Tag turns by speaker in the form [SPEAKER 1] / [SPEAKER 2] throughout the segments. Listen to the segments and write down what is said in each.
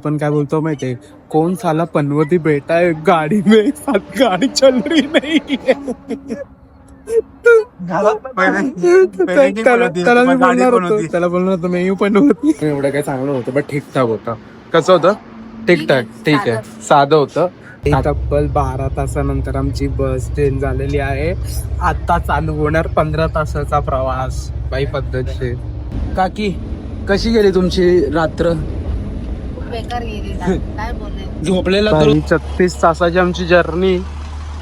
[SPEAKER 1] पण काय बोलतो माहितीये, कौन साला पनवती बेटा है गाड़ी में एक साथ गाड़ी चल रही नहीं है. त्याला बोलणार होतो मी पनवती. एवढं काय चांगलं होतं बट ठीकठाक होतं. कसं होतं? ठीकठाक, ठीक आहे, साधं होतं. तब्बल 12 तासानंतर आमची बस चेंज झालेली आहे. आता चालू होणार 15 तासाचा प्रवास बाई पद्धतशीर. काकी कशी गेली तुमची रात्र?
[SPEAKER 2] बेकार गेली ना. काय बोलले
[SPEAKER 1] झोपलेला तर 36 तासाची आमची जर्नी.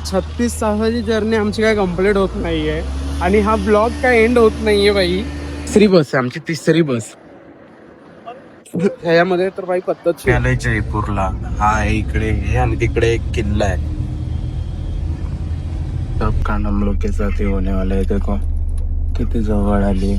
[SPEAKER 1] 36 तासाची जर्नी आमची काय कम्प्लीट होत नाहीये आणि हा ब्लॉग काय एंड होत नाहीये बाई. तिसरी बस आहे आमची, तिसरी बस. ह्यामध्ये तर बाई पद्धत जयपूरला हा आहे, इकडे हे आणि तिकडे एक किल्ला आहे. सब काम हम लोग के साथ ही होने वाला है. देखो किती जवळ आली.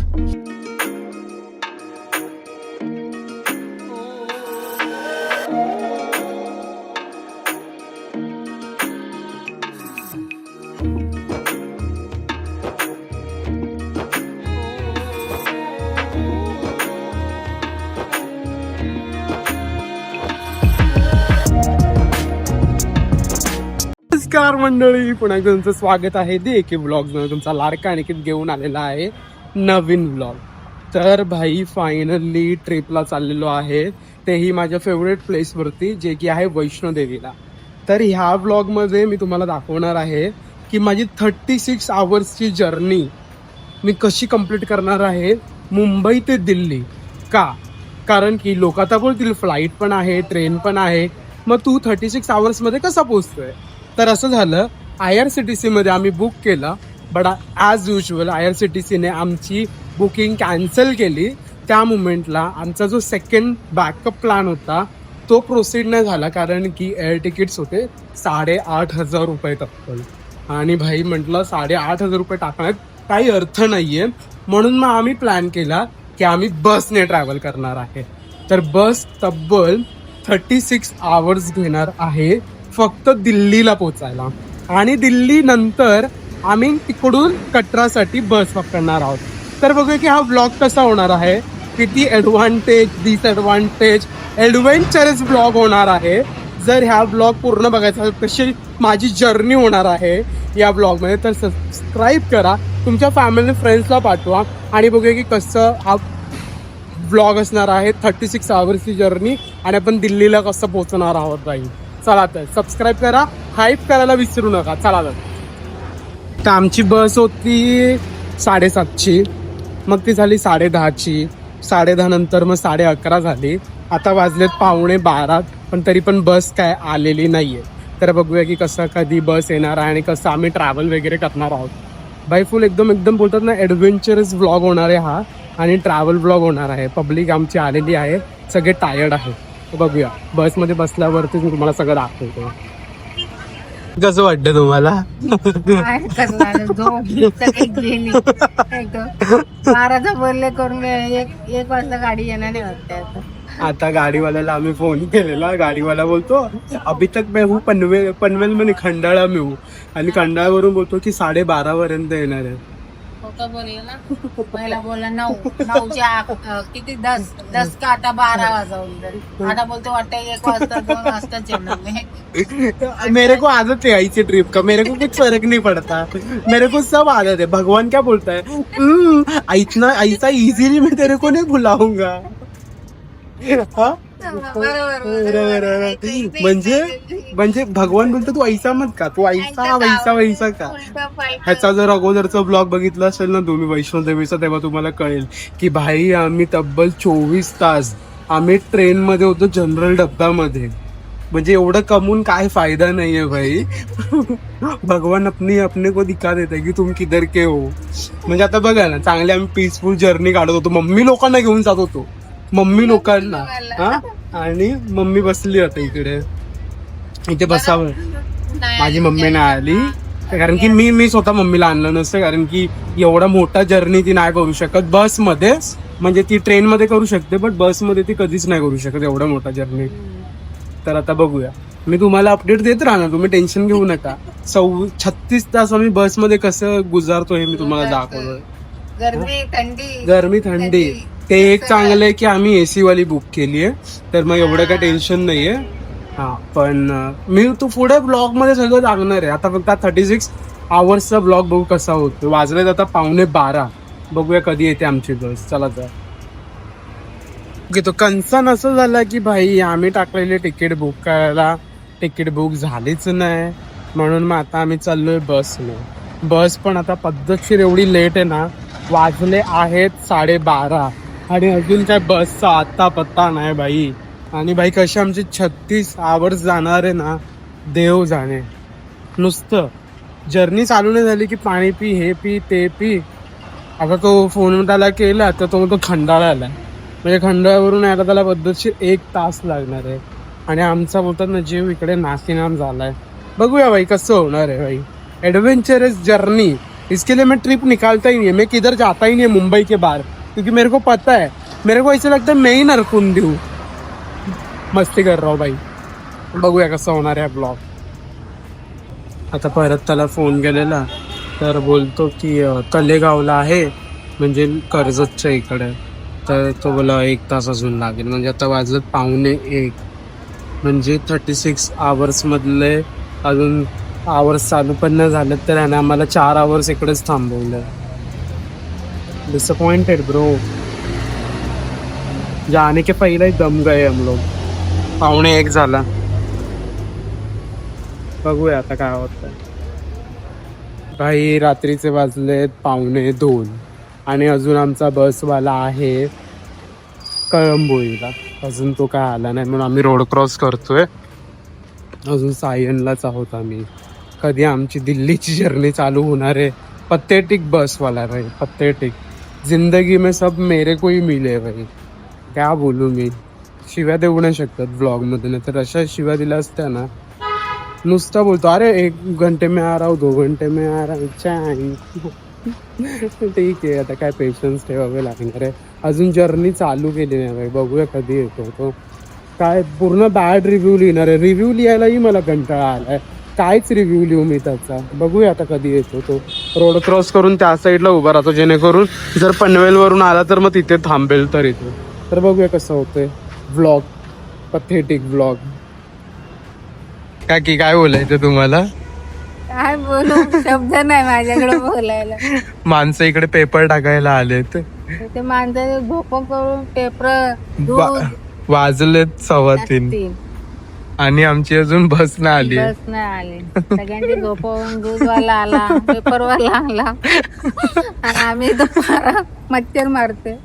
[SPEAKER 1] नमस्कार मंडळी, पुन्हा एकदा तुमचं स्वागत आहे देखील ब्लॉग मध्ये. तुमचा लाडका अनिकेत घेऊन आलेला आहे नवीन ब्लॉग. तर भाई फायनली ट्रिपला चाललेलो आहे, तेही माझ्या फेवरेट प्लेसवरती, जे की आहे वैष्णोदेवीला. तर ह्या ब्लॉगमध्ये मी तुम्हाला दाखवणार आहे की माझी 36 आवर्सची जर्नी मी कशी कंप्लीट करणार आहे मुंबई ते दिल्ली. कारण की लोक आता बोलतील फ्लाईट पण आहे, ट्रेन पण आहे, मग तू 36 आवर्समध्ये कसा पोहोचतोय? तर असं झालं, IRCTC मध्ये आम्ही बुक केलं, बट ॲज युजल IRCTCने आमची बुकिंग कॅन्सल केली. त्या मुमेंटला आमचा जो सेकंड बॅकअप प्लॅन होता तो प्रोसीड नाही झाला, कारण की एअर तिकीट्स होते 8,500 रुपये तब्बल. आणि भाई म्हटलं 8,500 रुपये टाकण्यात काही अर्थ नाहीये, म्हणून मग आम्ही प्लॅन केला की आम्ही बसने ट्रॅव्हल करणार आहे. तर बस तब्बल 36 आवर्स घेणार आहे फक्त दिल्लीला पोचायला, आणि दिल्ली नंतर आम्ही तिकडून कटरासाठी बस पकडणार आहोत. तर बघूया की हा ब्लॉग कसा होणार आहे, किती ॲडव्हान्टेज डिसॲडव्हान्टेज ॲडव्हेंचरस ब्लॉग होणार आहे. जर ह्या ब्लॉग पूर्ण बघायचा असेल, कशी माझी जर्नी होणार आहे या ब्लॉगमध्ये, तर सबस्क्राईब करा, तुमच्या फॅमिली फ्रेंड्सला पाठवा, आणि बघूया की कसं हा ब्लॉग असणार आहे. 36 आवर्सची जर्नी, आणि आपण दिल्लीला कसं पोहोचणार आहोत बाई. चला तर सबस्क्राईब करा, हाईप करायला विसरू नका. चला तर आमची बस होती 7:30ची, मग ती झाली 10:30ची, 10:30 नंतर मग 11:30 झाली. आता वाजलेत 11:45, पण तरी पण बस काय आलेली नाहीये. तर बघूया की कसं कधी बस येणार आहे आणि कसं आम्ही ट्रॅव्हल वगैरे करणार आहोत. बाई फुल एकदम बोलतात ना, ॲडव्हेंचरस ब्लॉग होणार आहे हा, आणि ट्रॅव्हल ब्लॉग होणार आहे. पब्लिक आमची आलेली आहे, सगळे टायर्ड आहे. बघूया बसमध्ये बसल्यावरती मी तुम्हाला सगळं दाखवतो. कसं वाटतं तुम्हाला?
[SPEAKER 2] 12चा बोलले करून 1 वाजता गाडी येणार नाही वाटतं.
[SPEAKER 1] आता गाडीवाल्याला आम्ही फोन केलेला, गाडीवाला बोलतो अभी तक मैं हूँ पनवेल में खंडाळा में हूँ, आणि खंडाळावरून बोलतो की 12:30 पर्यंत येणार आहे.
[SPEAKER 2] पहिला बोलला 9च्या किती 10 का आता 12 वाजवून, आता बोलतो वाटतं 1 वाजता 2 वाजताच येणार.
[SPEAKER 1] मेरे को आदत है ऐसी ट्रिप का, मेरे को कुछ फर्क नहीं पड़ता, मेरे को सब आदत है. भगवान क्या बोलता है, इतना ऐसा इजीली मैं तेरे को नहीं भुलाऊंगा. म्हणजे भगवान बोलतो तू ऐसा मत का, तू ऐसा वैसा का. ह्याचा जर अगोदरचा ब्लॉग बघितला असेल ना तुम्ही वैष्णोदेवीचा, तेव्हा तुम्हाला कळेल की भाई आम्ही तब्बल 24 तास आम्ही ट्रेन मध्ये होतो, जनरल डब्यामध्ये. म्हणजे एवढं कमवून काय फायदा नाहीये भाई. भगवान अपने को दिखा देते की तुम किधर के हो. म्हणजे आता बघा ना, चांगले आम्ही पीसफुल जर्नी काढत होतो, मम्मी लोकांना घेऊन जात होतो, मम्मी लोकांना. हा, आणि मम्मी बसली आता इथे बसावं. माझी मम्मी नाही आली, कारण की मी स्वतः मम्मीला आणलं नसतं, कारण की एवढा मोठा जर्नी ती नाही करू शकत बसमध्ये. म्हणजे ती ट्रेनमध्ये करू शकते, बट बसमध्ये ती कधीच नाही करू शकत एवढा मोठा जर्नी. तर आता बघूया, मी तुम्हाला अपडेट देत राहणार, तुम्ही टेन्शन घेऊ नका. 36 तास आम्ही बसमध्ये कसं गुजारतो हे मी तुम्हाला दाखवतो.
[SPEAKER 2] गरमी थंडी
[SPEAKER 1] ते एक चांगलं आहे की आम्ही AC वाली बुक केली आहे, तर मग एवढं काय टेन्शन नाहीये. हा पण मी तू पुढे ब्लॉग मध्ये सगळं सांगणार आहे. आता फक्त 36 आवर्सचा ब्लॉग बघू कसा होतो. वाजलेत आता 11:15. बघूया कधी येते आमची बस. चला जा. ओके, तो कन्सर्न असं झाला की भाई आम्ही टाकलेले तिकीट बुक करायला तिकीट बुक झालीच नाही, म्हणून मग आता आम्ही चाललोय बसने. बस पण आता पद्धतशीर एवढी लेट आहे ना, वाजले आहेत 12:30 आणि अजून काय बसचा आता पत्ता नाही भाई. आणि भाई कसे आमचे 36 आवर्स जाणार आहे ना, देव जाणे. नुसतं जर्नी चालू नाही झाली की पाणी पी, हे पी, ते पी. आता तो फोन त्याला केला तर तो खंडाळा आला, म्हणजे खंडाळ्यावरून यायला त्याला पद्धतशीर 1 तास लागणार आहे. आणि आमचा बोलतात ना जीव इकडे नासीनाम झालाय. बघूया भाई कसं होणार आहे भाई. एडवेंचरस जर्नी, इसके लिए मैं ट्रिप निकालता ही नहीं है. मैं किधर जाता ही नहीं है मुंबई के बाहर, क्योंकि मेरे को पता है, मेरे को ऐसा लगता है मैं ही नरकून देऊ. मस्ती कर रहा हूँ भाई. बघूया कसं होणार आहे ब्लॉग. आता परत त्याला फोन केलेला तर बोलतो की तलेगावला आहे, म्हणजे कर्जतच्या इकडे. तर तो बोला 1 तास अजून लागेल. म्हणजे आता वाजलं 12:45, म्हणजे 36 आवर्स मधले अजून आवर्स चालू पण नाही झाले, तर याने आम्हाला 4 आवर्स इकडेच थांबवलं. Disappointed bro. जाने के पहले ही दम गए हम लोग. 12:45 झाला. बघूया आता काय होतं. भाई रात्रीचे वाजलेत 1:45 आणि अजून आमचा बसवाला आहे कळंबोळीला. अजून तो काय आला नाही, म्हणून आम्ही रोड क्रॉस करतोय. अजून सायनलाच आहोत आम्ही. कधी आमची दिल्लीची जर्नी चालू होणार आहे. पथेटिक बसवाला भाई, पथेटिक. जिंदगी में सब मेरे को ही मिले भाई. क्या बोलू मी. शिव्या देऊ नाही शकतात ब्लॉगमध्ये, नाही तर अशा शिव्या दिल्या असत्या ना, नुसता बोलतो अरे 1 घंटे में आ रहा हूँ, 2 घंटे में आ रहा हूँ. ठीक आहे, आता काय पेशन्स ठेवावे लागणार आहे. अजून जर्नी चालू केली नाही भाई. बघूया कधी येतो तो. काय पूर्ण बॅड रिव्ह्यू लिहिणार आहे. रिव्ह्यू लिहायलाही मला कंटाळा आलाय. कायच रिव्ह्यू लिहू मी त्याचा. बघूया आता कधी येतो तो. रोड क्रॉस करून त्या साईडला उभा राहतो, जेणेकरून जर पनवेलवरून आला तर मग तिथे थांबेल तर इथे. तर बघूया कसं होतंय व्लॉग, पथेटिक व्लॉग. काय बोलायचं तुम्हाला?
[SPEAKER 2] काय बोलू, शब्द नाही माझ्याकडे बोलायला.
[SPEAKER 1] माणसं इकडे पेपर टाकायला आलेत.
[SPEAKER 2] ते माणसं झोपं करून पेपर दूध
[SPEAKER 1] वाजलेत 3:15 आणि आमची अजून बस नाही आली.
[SPEAKER 2] बस नाही आली. सगळ्यांची झोपवून दूधवाला आला, पेपरवाला आला आणि आम्ही दुपारा मच्छर मारते.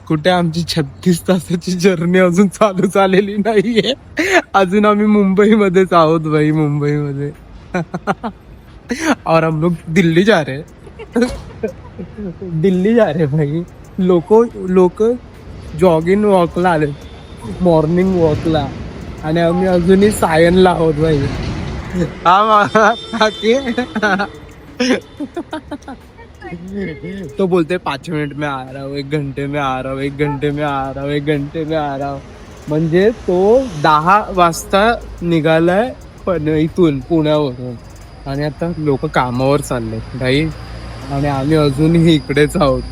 [SPEAKER 1] कुठे आमची 36 तासाची जर्नी अजून चालू झालेली नाहीये. अजून आम्ही मुंबईमध्येच आहोत भाई, मुंबईमध्ये. और हम लोग दिल्ली जा रहे. दिल्ली जा रहे भाई. लोक जॉगिंग वॉकला आले, मॉर्निंग वॉकला, आणि आम्ही अजूनही सायनला आहोत भाई. तो बोलते 5 मिनिट में आ रहा हूँ, 1 घंटे में आ रहा हूँ, 1 घंटे में आ रहा हूँ, 1 घंटे में आ रहा हूँ. म्हणजे तो 10 वाजता निघालाय पण इथून पुण्यावरून, आणि आता लोक कामावर चालले भाई, आणि आम्ही अजूनही इकडेच आहोत.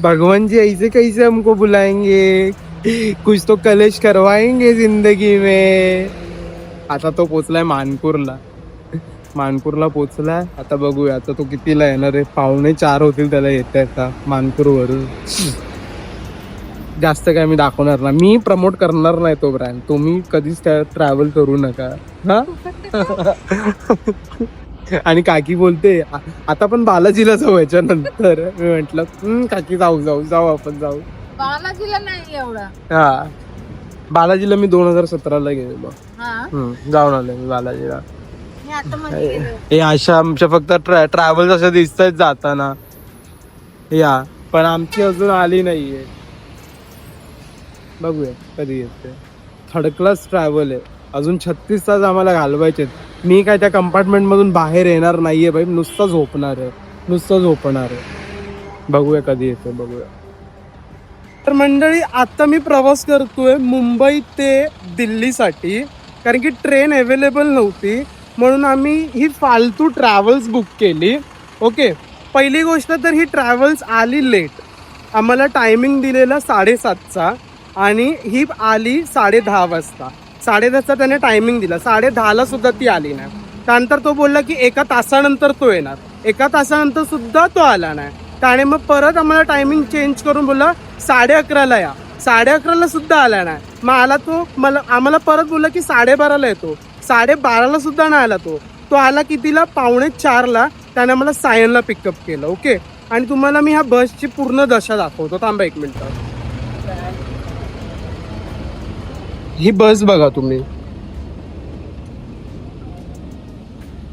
[SPEAKER 1] भगवान जी ऐसे कैसे हमको बुलाएंगे, कुछ तो कलेश करवाएंगे जिंदगी में. आता तो पोचलाय मानपूरला पोचलाय. आता बघूया आता तो कितीला येणार आहे. 3:45 होतील त्याला येत आता मानपूरवरून. जास्त काय मी दाखवणार ना, मी प्रमोट करणार नाही तो ब्रँड. तुम्ही कधीच त्या ट्रॅव्हल करू नका हा. आणि काकी बोलते आता पण बालाजीला जाऊ याच्यानंतर. मी म्हंटल काकी जाऊ आपण जाऊ.
[SPEAKER 2] बालाजीला नाही एवढा.
[SPEAKER 1] हा, बालाजीला मी 2017ला गेलेलो. जाऊन आलो मी बालाजीला. हे अशा आमच्या फक्त ट्रॅव्हल अशा दिसतात जाताना या, पण आमची अजून आली नाहीये. बघूया कधी येते. 3rd क्लास ट्रॅव्हल आहे. अजून 36 तास आम्हाला घालवायचे. मी काय त्या कंपार्टमेंट मधून बाहेर येणार नाहीये भाई. नुसतं झोपणार आहे. बघूया कधी येते, बघूया. तर मंडळी आता मी प्रवास करतोय मुंबई ते दिल्लीसाठी, कारण की ट्रेन अवेलेबल नव्हती, म्हणून आम्ही ही फालतू ट्रॅव्हल्स बुक केली. ओके, पहिली गोष्ट तर ही ट्रॅव्हल्स आली लेट. आम्हाला टायमिंग दिलेला 7:30चा आणि ही आली 10:30 वाजता. 10:30चा त्याने टायमिंग दिला, 10:30ला सुद्धा ती आली नाही. त्यानंतर तो बोलला की 1 तासानंतर तो येणार. 1 तासानंतर सुद्धा तो आला नाही. त्याने मग परत आम्हाला टायमिंग चेंज करून बोलला 11:30ला या. 11:30ला सुद्धा आला नाही. मग आला तो, आम्हाला परत बोलला की 12:30ला येतो. 12:30ला सुद्धा नाही आला तो. तो आला कितीला? 3:45ला. त्याने मला सायनला पिकअप केलं. ओके. आणि तुम्हाला मी ह्या बसची पूर्ण दशा दाखवतो. थांबा 1 मिनिट. ही बस बघा तुम्ही.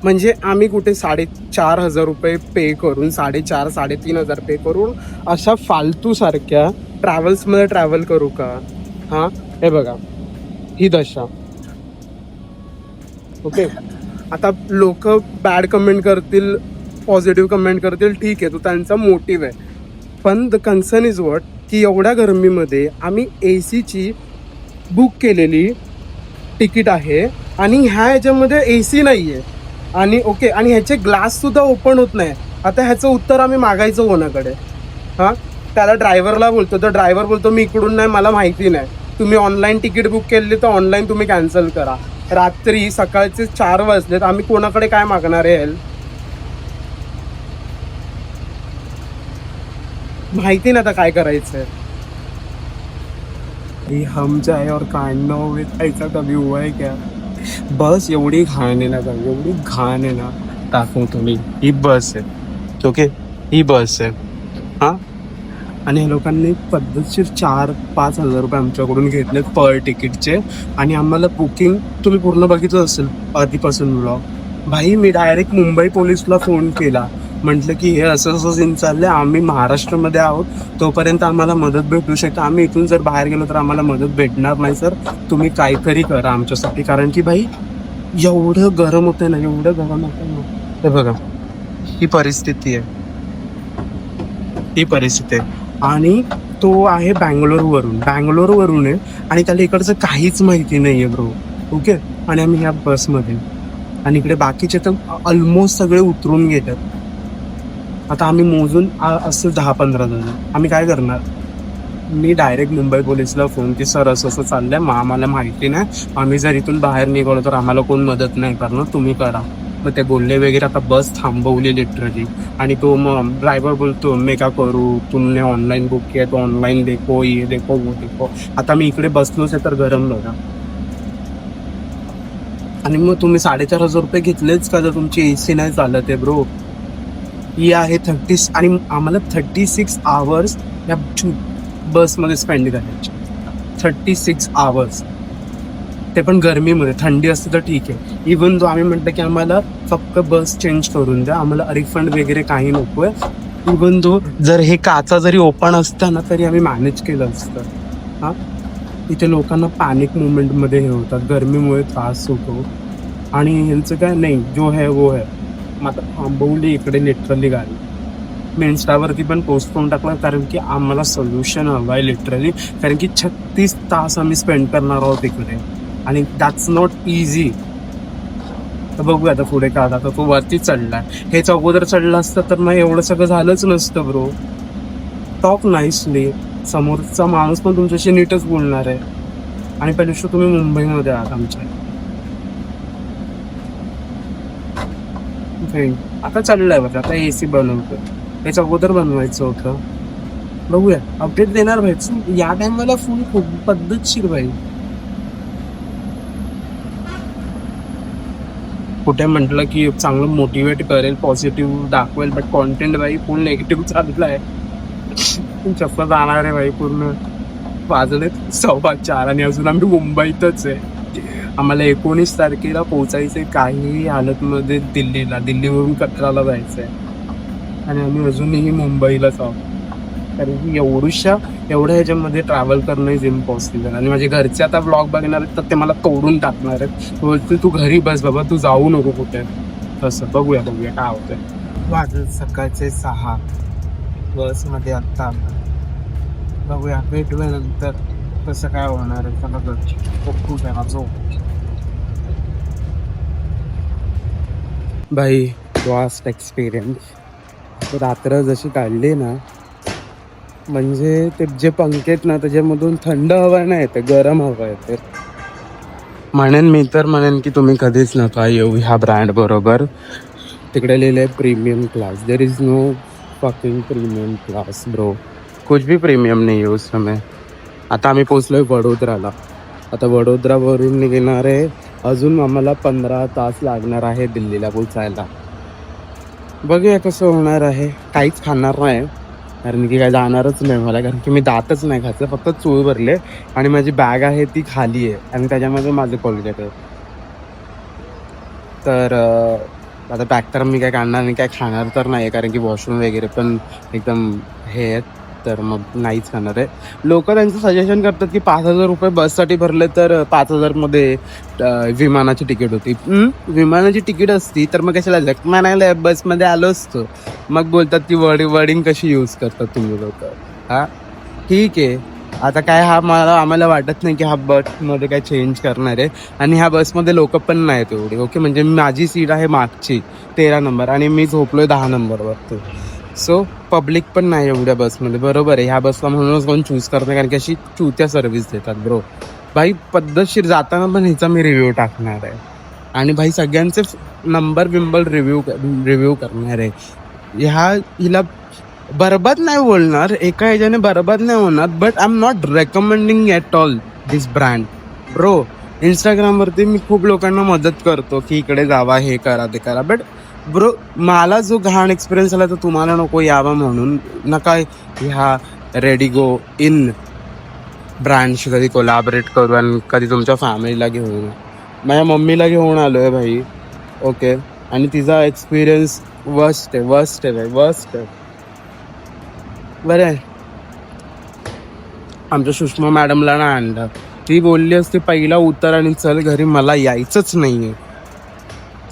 [SPEAKER 1] म्हणजे आम्ही कुठे 4,500 रुपये पे करून, 4,500-3,500 पे करून अशा फालतू सारख्या ट्रॅव्हल्समध्ये ट्रॅव्हल करू का? हां, हे बघा ही दशा. ओके. आता लोक बॅड कमेंट करतील, पॉझिटिव्ह कमेंट करतील, ठीक आहे, तो त्यांचा मोटिव्ह आहे. पण द कन्सर्न इज वॉट की एवढ्या गरमीमध्ये आम्ही AC बुक केलेली तिकीट आहे आणि ह्या ह्याच्यामध्ये AC नाही आहे. आणि ओके, आणि ह्याचे ग्लाससुद्धा ओपन होत नाही. आता ह्याचं उत्तर आम्ही मागायचं कोणाकडे? हां, त्याला ड्रायव्हरला बोलतो, तर ड्रायव्हर बोलतो मी इकडून नाही, मला माहिती नाही. तुम्ही ऑनलाईन तिकीट बुक केली तर ऑनलाईन तुम्ही कॅन्सल करा. रात्री सकाळचे 4 वाजलेत, आम्ही कोणाकडे काय मागणार आहे? माहिती नाही आता काय करायचंय. हम जाए और कांड विथ ऐसा कभी हुआ है क्या? बस एवढी घाण आहे ना, एवढी घाण आहे ना. दाखवू तुम्ही, ही बस आहे. ओके, ही बस आहे. हां, आणि ह्या लोकांनी पद्धतशीर 4-5 हजार रुपये आमच्याकडून घेतलेत पर तिकीटचे. आणि आम्हाला बुकिंग तुम्ही पूर्ण बघितलं असेल आधीपासून व्लॉग. भाई मी डायरेक्ट मुंबई पोलीसला फोन केला. म्हटलं की हे असं असं सीन चाललंय, आम्ही महाराष्ट्रामध्ये आहोत, तोपर्यंत आम्हाला मदत भेटू शकते. आम्ही इथून जर बाहेर गेलो तर आम्हाला मदत भेटणार नाही सर, तुम्ही काहीतरी करा आमच्यासाठी. कारण की भाई एवढं गरम होतं ना, एवढं गरम होतं ना. हे बघा ही परिस्थिती आहे, ही परिस्थिती आहे. आणि तो आहे बँगलोरवरून आहे आणि त्याला इकडचं काहीच माहिती नाही आहे ब्रो. ओके. आणि आम्ही ह्या बसमध्ये, आणि इकडे बाकीचे तर ऑलमोस्ट सगळे उतरून गेलेत. आता आम्ही मोजून असं 10-15 जण. आम्ही काय करणार? मी डायरेक्ट मुंबई पोलीसला फोन की सर असं असं चाललंय, मग आम्हाला माहिती नाही, आम्ही जर इथून बाहेर निघालो तर आम्हाला कोण मदत नाही करणार, तुम्ही करा. मग ते बोलले वगैरे. आता बस थांबवली लिटरली. आणि तो मग ड्रायव्हर बोलतो मी का करू, तुमने ऑनलाईन बुक किया तो ऑनलाईन देखो, ये देखो वो देखो. आता मी इकडे बसलोच आहे तर गरम बघा. आणि मग तुम्ही 4,500 रुपये घेतलेच का जर तुमची AC नाही चालत आहे ब्रो? ही आहे 30, आणि आम्हाला 36 आवर्स या बसमध्ये स्पेंड करायचे. 36 आवर्स, ते पण गरमीमध्ये. थंडी असते तर ठीक आहे. इवन जो आम्ही म्हटलं की आम्हाला फक्त बस चेंज करून द्या, आम्हाला रिफंड वगैरे काही नको आहे. इवन जो जर हे काचा जरी ओपन असतं ना तरी आम्ही मॅनेज केलं असतं. हां, इथे लोकांना पॅनिक मुवमेंटमध्ये हे होतात, गरमीमुळे त्रास होतो. आणि ह्यांचं काय नाही, जो है वो है. मग आता थांबवली इकडे लिटरली गाडी. मी इन्स्टावरती पण पोस्ट करून टाकला, कारण की आम्हाला सोल्युशन हवं आहे लिटरली. कारण की 36 तास आम्ही स्पेंड करणार आहोत इकडे, आणि दॅट्स नॉट इझी. तर बघूया आता पुढे काय. आता तो वरती चढलाय, हेच अगोदर चढला असतं तर मग एवढं सगळं झालंच नसतं ब्रो. टॉक नाईसली, समोरचा माणूस पण तुमच्याशी नीटच बोलणार आहे. आणि पहिली तुम्ही मुंबईमध्ये आहात आमच्या. आता चाललंय बघा, आता AC बनवतो, त्याच्या अगोदर बनवायचं होतं. बघूया, अपडेट देणार व्हायचं या टाइमला. फुल खूप पद्धतशीर भाई. कुठे म्हटलं की चांगलं मोटिवेट करेल, पॉझिटिव्ह दाखवेल, बट कॉन्टेंट भाई फुल निगेटिव्ह चाललं आहे. चप्पल जाणार आहे भाई. पूर्ण वाजले 4:15 आणि अजून आम्ही मुंबईतच आहे. आम्हाला 19 तारखेला पोहोचायचं आहे काही हालतमध्ये दिल्लीवरून कटराला जायचं आहे. आणि आम्ही अजूनही मुंबईलाच आहोत. कारण की एवढ्या ह्याच्यामध्ये ट्रॅव्हल करणं इज इम्पॉसिबल. आणि माझे घरचे आता ब्लॉग बघणार आहेत तर ते मला तोडून टाकणार आहेत. बोलते तू घरी बस बाबा, तू जाऊ नको कुठे. तसं बघूया काय होतंय. वाजत सकाळचे 6 बसमध्ये आत्ता. बघूया, भेटूया नंतर कसं काय होणार आहे. चला खूप आहे माझं भाई. Vast experience. रात्र जशी काढली ना, म्हणजे ते जे पंखे आहेत ना त्याच्यामधून थंड हवा नाही येते, गरम हवा येते. म्हणेन मी तर म्हणेन की तुम्ही कधीच नका येऊ ह्या ब्रँड बरोबर. तिकडे लिहिले premium class. There is no fucking premium class bro. कुछ भी प्रीमियम नाही आहे उस समय. आता आम्ही पोचलोय वडोदराला. आता वडोदरावरून निघणार आहे. अजून आम्हाला 15 तास लागणार आहे दिल्लीला पोचायला. बघूया कसं होणार आहे. काहीच खाणार नाही कारण की काय जाणारच नाही मला, कारण की मी दातच नाही खायचं, फक्त चूळ भरले आणि माझी बॅग आहे ती खाली आहे आणि त्याच्यामध्ये माझं कोलगेट आहे. तर आता बॅग तर मी काय काढणार नाही, काय खाणार तर नाही कारण की वॉशरूम वगैरे पण एकदम हे आहेत, तर मग नाहीच खाणार आहे. लोक त्यांचं सजेशन करतात की 5,000 रुपये बससाठी भरले तर 5,000मध्ये विमानाची तिकीट होती. विमानाची तिकीट असती तर मग कशाला जखमा नाही बसमध्ये आलो असतो. मग बोलतात की वर्डिंग कशी यूज करतात तुम्ही लोक. हां ठीक आहे. आता काय आम्हाला वाटत नाही की हा बसमध्ये काय चेंज करणार आहे. आणि ह्या बसमध्ये लोक पण नाहीत एवढी. ओके, म्हणजे माझी सीट आहे मागची 13 नंबर आणि मी झोपलोय 10 नंबरवरती. सो पब्लिक पण नाही एवढ्या बसमध्ये. बरोबर आहे, ह्या बसला म्हणूनच कोण चूज करते कारण की अशी चुत्या सर्व्हिस देतात ब्रो. भाई पद्धतशीर जाताना पण हिचा मी रिव्ह्यू टाकणार आहे आणि भाई सगळ्यांचे नंबर बिंबल रिव्ह्यू करणार आहे. हिला बरबाद नाही बोलणार, एका ह्याच्याने बरबाद नाही होणार, but I am not recommending at all this brand bro. इंस्टाग्रामवरती मी खूप लोकांना मदत करतो की इकडे जावा, हे करा ते करा, बट ब्रो मला जो घाण एक्सपिरियन्स आला तर तुम्हाला नको यावा म्हणून नका ह्या रेडिगो इन ब्रँडशी कधी कोलॅबरेट करू आणि कधी तुमच्या फॅमिलीला घेऊन. माझ्या मम्मीला घेऊन आलो आहे भाई. ओके, आणि तिचा एक्सपिरियन्स वर्स्ट आहे. बरं आहे, आमच्या सुषमा मॅडमला ना आणलं. ती बोलली असती पहिला उतर आणि चल घरी, मला यायचंच नाही आहे.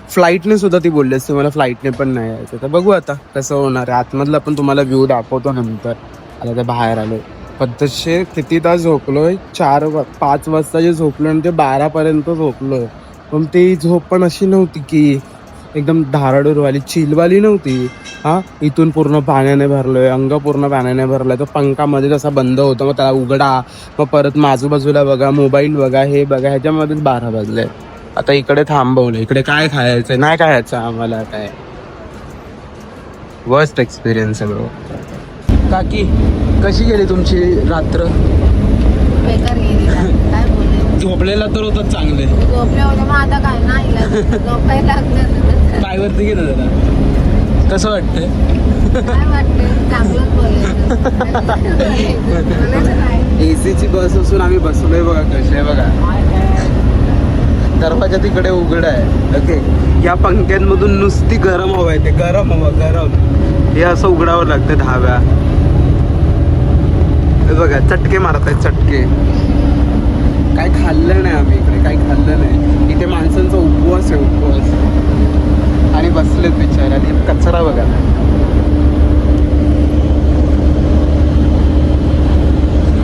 [SPEAKER 1] फ्लाईटने सुद्धा ती बोलली असते मला फ्लाईटने पण नाही यायचं. तर बघू आता कसं होणार आहे. आतमधला पण तुम्हाला व्ह्यू दाखवतो नंतर. आता ते बाहेर आलो. पद्धतशीर किती तास झोपलोय, 4-5 वाजता जे झोपलो आणि ते 12पर्यंत झोपलोय. पण ती झोप पण अशी नव्हती की एकदम धाराडूरवाली, चिलवाली नव्हती. हां, इथून पूर्ण पाण्याने भरलोय, अंग पूर्ण पाण्याने भरलंय. तो पंखामध्ये जसा बंद होतो मग त्याला उघडा, मग परत आजूबाजूला बघा, मोबाईल बघा, हे बघा, ह्याच्यामध्येच 12 वाजले. आता इकडे थांबवलं. इकडे काय खायचं नाही खायचं आम्हाला. काय वर्स्ट एक्सपिरियन्स आहे ब्रो. काकी कशी गेली तुमची रात्र?
[SPEAKER 2] बेकार गेली. काय बोलले,
[SPEAKER 1] झोपलेला तर होतं चांगले.
[SPEAKER 2] झोपले होते मग आता काय नाही झोपायला लागलं.
[SPEAKER 1] पायवरती गेलं जरा. कसं वाटतंय?
[SPEAKER 2] काय वाटतं, चांगलंच बोलायचं.
[SPEAKER 1] एसीची बस असून आम्ही बसलोय बघा कशी आहे बघा. दरवाजा तिकडे उघड आहे. ओके, या पंख्यांमधून नुसती गरम हवा येते. गरम हे असं उघडावं लागतं 10 वेळा. बघा चटके मारतायत चटके. काय खाल्लं नाही आम्ही इकडे, काही खाल्लं नाही. इथे माणसांचा उपवास आणि बसलेत बिचारे. आणि कचरा बघा.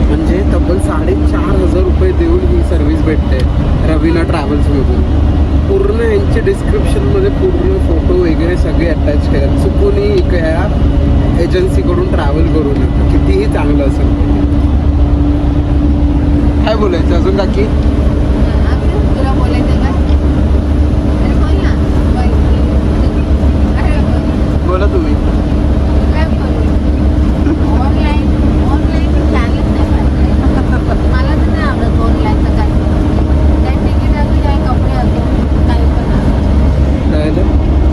[SPEAKER 1] म्हणजे तब्बल 4,500 रुपये देऊन ही सर्व्हिस भेटते रवीना ट्रॅव्हल्समधून. पूर्ण यांच्या डिस्क्रिप्शनमध्ये पूर्ण फोटो वगैरे सगळे अटॅच केले. चुकूनही या एजन्सीकडून ट्रॅव्हल करू नका, कितीही चांगलं असेल. काय बोलायचं अजून काकी?
[SPEAKER 2] तुला बोलायचं काय?
[SPEAKER 1] बोला तुम्ही.
[SPEAKER 2] काय बोलू? ऑनलाईन चालत नाही. मला तर नाही आवडत ऑनलाईनचं काय. काय तिकीट असू, काय कपडे असो, काही पण.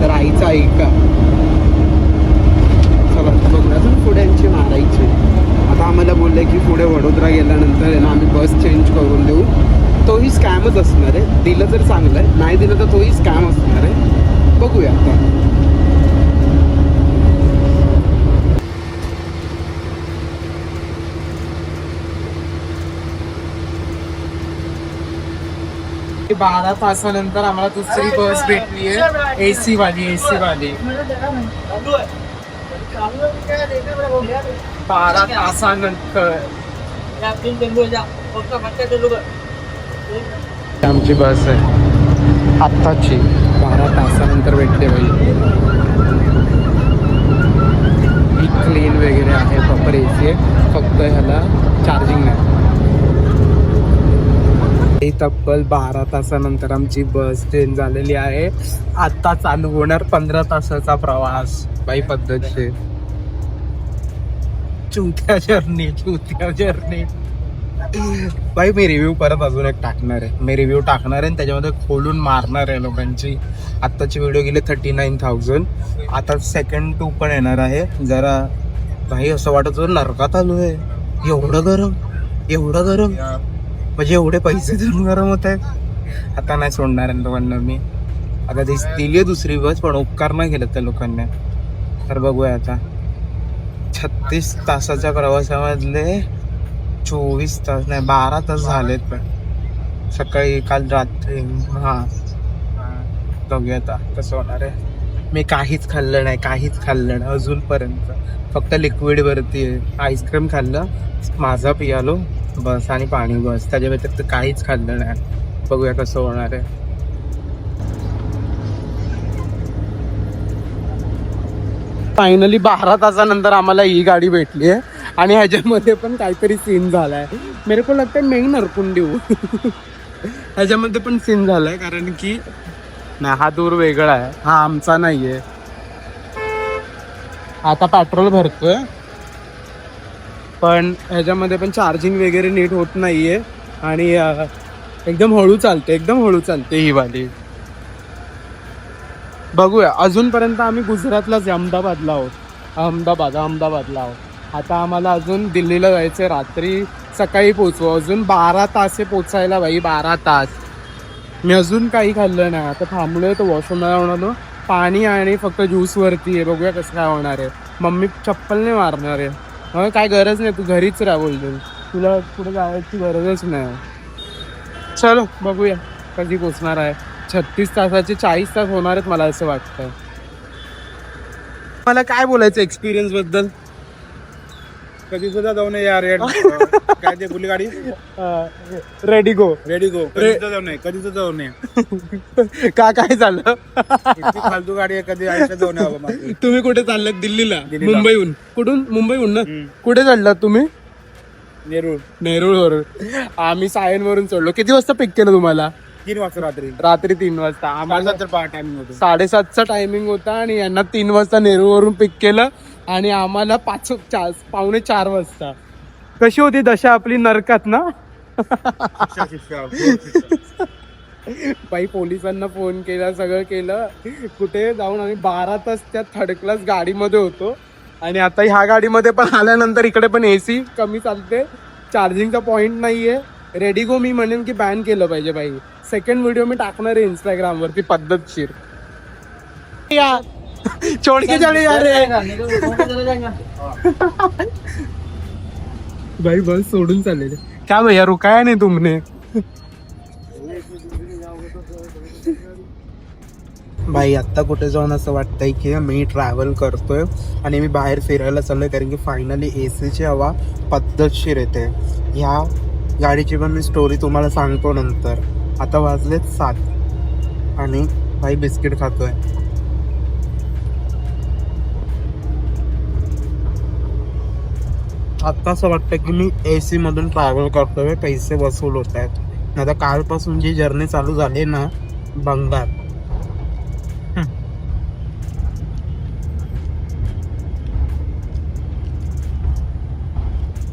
[SPEAKER 1] तर आईचं ऐका. चला बघूया अजून पुढे यांची मारायची. आता आम्हाला बोलले की पुढे वडोदरा गेल्यानंतर आहे ना आम्ही बस चेंज करून देऊ. तोही स्कॅमच असणार आहे. दिलं तर चांगलं आहे, नाही दिलं तर तोही स्कॅम असणार आहे. बघूया आता. बारा तासानंतर आम्हाला दुसरी बस भेटली आहे, एसी वाली. 12 तासानंतर आमची बस आहे आत्ताची. 12 तासानंतर भेटते भाई. क्लीन वगैरे आहे, प्रॉपर AC आहे, फक्त ह्याला चार्जिंग नाही. ही तब्बल 12 तासानंतर आमची बस चेंज झालेली आहे. आता चालू होणार 15 तासाचा प्रवास. बाई पद्धतशीर चुत्या जर्नी. बाई मी रिव्ह्यू परत अजून एक टाकणार आहे. मी रिव्ह्यू टाकणार आहे आणि त्याच्यामध्ये खोलून मारणार आहे लोकांची. आत्ताची व्हिडिओ गेले 39,000. आता सेकंड 2 पण येणार आहे. जरा भाई असं वाटत होतं नरकात आलो आहे. एवढं गरम म्हणजे एवढे पैसे देऊन गरम होत आहेत. आता नाही सोडणार आहे लोकांना मी. आता दिली आहे दुसरी बस, पण उपकार नाही केलं त्या लोकांनी. तर बघूया आता 36 तासाच्या प्रवासामधले 24 तास नाही 12 तास झालेत. पण सकाळी काल रात्री बघूया आता कसं होणार आहे. मी काहीच खाल्लं नाही अजूनपर्यंत. फक्त लिक्विड वरती आहे. आईस्क्रीम खाल्लं, माझा पियालो बस, आणि पाणी बस. त्याच्या व्यतिरिक्त काहीच खाल्लं नाही. बघूया कसं होणार आहे. फायनली 12 तासानंतर आम्हाला ही गाडी भेटली आहे आणि ह्याच्यामध्ये पण काहीतरी सीन झालाय. मेरे को लगता है मी नरकून देऊ. ह्याच्यामध्ये पण सीन झालाय, कारण की नाही हा दूर वेगळा आहे, हा आमचा नाहीये. आता पेट्रोल भरतोय, पण ह्याच्यामध्ये पण चार्जिंग वगैरे नीट होत नाहीये आणि एकदम हळू चालते ही वाली. बघूया. अजूनपर्यंत आम्ही गुजरातलाच अहमदाबादला आहोत. आता आम्हाला अजून दिल्लीला जायचंय. रात्री सकाळी पोचू. अजून 12 तास आहे पोचायला बाई, 12 तास. मी अजून काही खाल्लं नाही. आता थांबलोय तर वॉशरूमला जाऊन आलो. पाणी आणि फक्त ज्यूस वरती आहे. बघूया कसं काय होणार आहे. मम्मी चप्पल नाही मारणार आहे. मग काय गरज नाही, तू घरीच राह बोलतो. तुला कुठे जायची गरजच नाही. चलो बघूया कधी पोचणार आहे. 36 तासाचे 40 तास होणार आहेत मला असं वाटतं. मला काय बोलायचं एक्सपिरियन्स बद्दल.
[SPEAKER 3] कधी सुद्धा जाऊ नये यार. काय ते कुठली गाडी?
[SPEAKER 1] रेडी गो.
[SPEAKER 3] कधी सुद्धा जाऊ नये.
[SPEAKER 1] का काय झालं?
[SPEAKER 3] इतकी फालतू गाडी आहे, कधी आयुष्यात जाऊ नये बाबा.
[SPEAKER 1] तुम्ही कुठे चाललात? दिल्लीला?
[SPEAKER 3] दिल्लीला.
[SPEAKER 1] मुंबईहून ना? कुठे चाललात तुम्ही?
[SPEAKER 3] नेरूळ
[SPEAKER 1] वरून. आम्ही सायन वरून चढलो. किती वाजता पिक केलं तुम्हाला?
[SPEAKER 3] 3 वाजता
[SPEAKER 1] रात्री 3 वाजता. आम्हाला
[SPEAKER 3] टायमिंग होतं.
[SPEAKER 1] 7:30चा टायमिंग होता आणि यांना 3 वाजता नेरूळवरून पिक केलं आणि आम्हाला 3:45 वाजता. कशी होती दशा आपली नरकात ना? बाई पोलिसांना फोन केला, सगळं केलं. कुठे जाऊन आम्ही 12 तास त्या थर्ड क्लास गाडीमध्ये होतो. आणि आता ह्या गाडीमध्ये पण आल्यानंतर इकडे पण AC कमी चालते, चार्जिंगचा पॉइंट नाहीये. रेडी गो मी म्हणेन की बॅन केलं पाहिजे बाई. सेकंड व्हिडिओ मी टाकणार आहे इंस्टाग्रामवरती पद्धतशीर. छोड़ के चले जा रहे हैं. भाई बस सोडून चाललेले. क्या भैया रुकाया नाही तुमने? बाई आत्ता कुठे जाऊन असं वाटतंय की मी ट्रॅव्हल करतोय आणि मी बाहेर फिरायला चाललोय, कारण की फायनली ACची हवा पद्धतशीर येते. ह्या गाडीची पण मी स्टोरी तुम्हाला सांगतो नंतर. आता वाजलेत 7 आणि भाई बिस्किट खातोय. आत्ता असं वाटतं की मी AC मधून ट्रॅव्हल करतोय, पैसे वसूल होत आहेत. आता कालपासून जी जर्नी चालू झाली ना, बंगाल.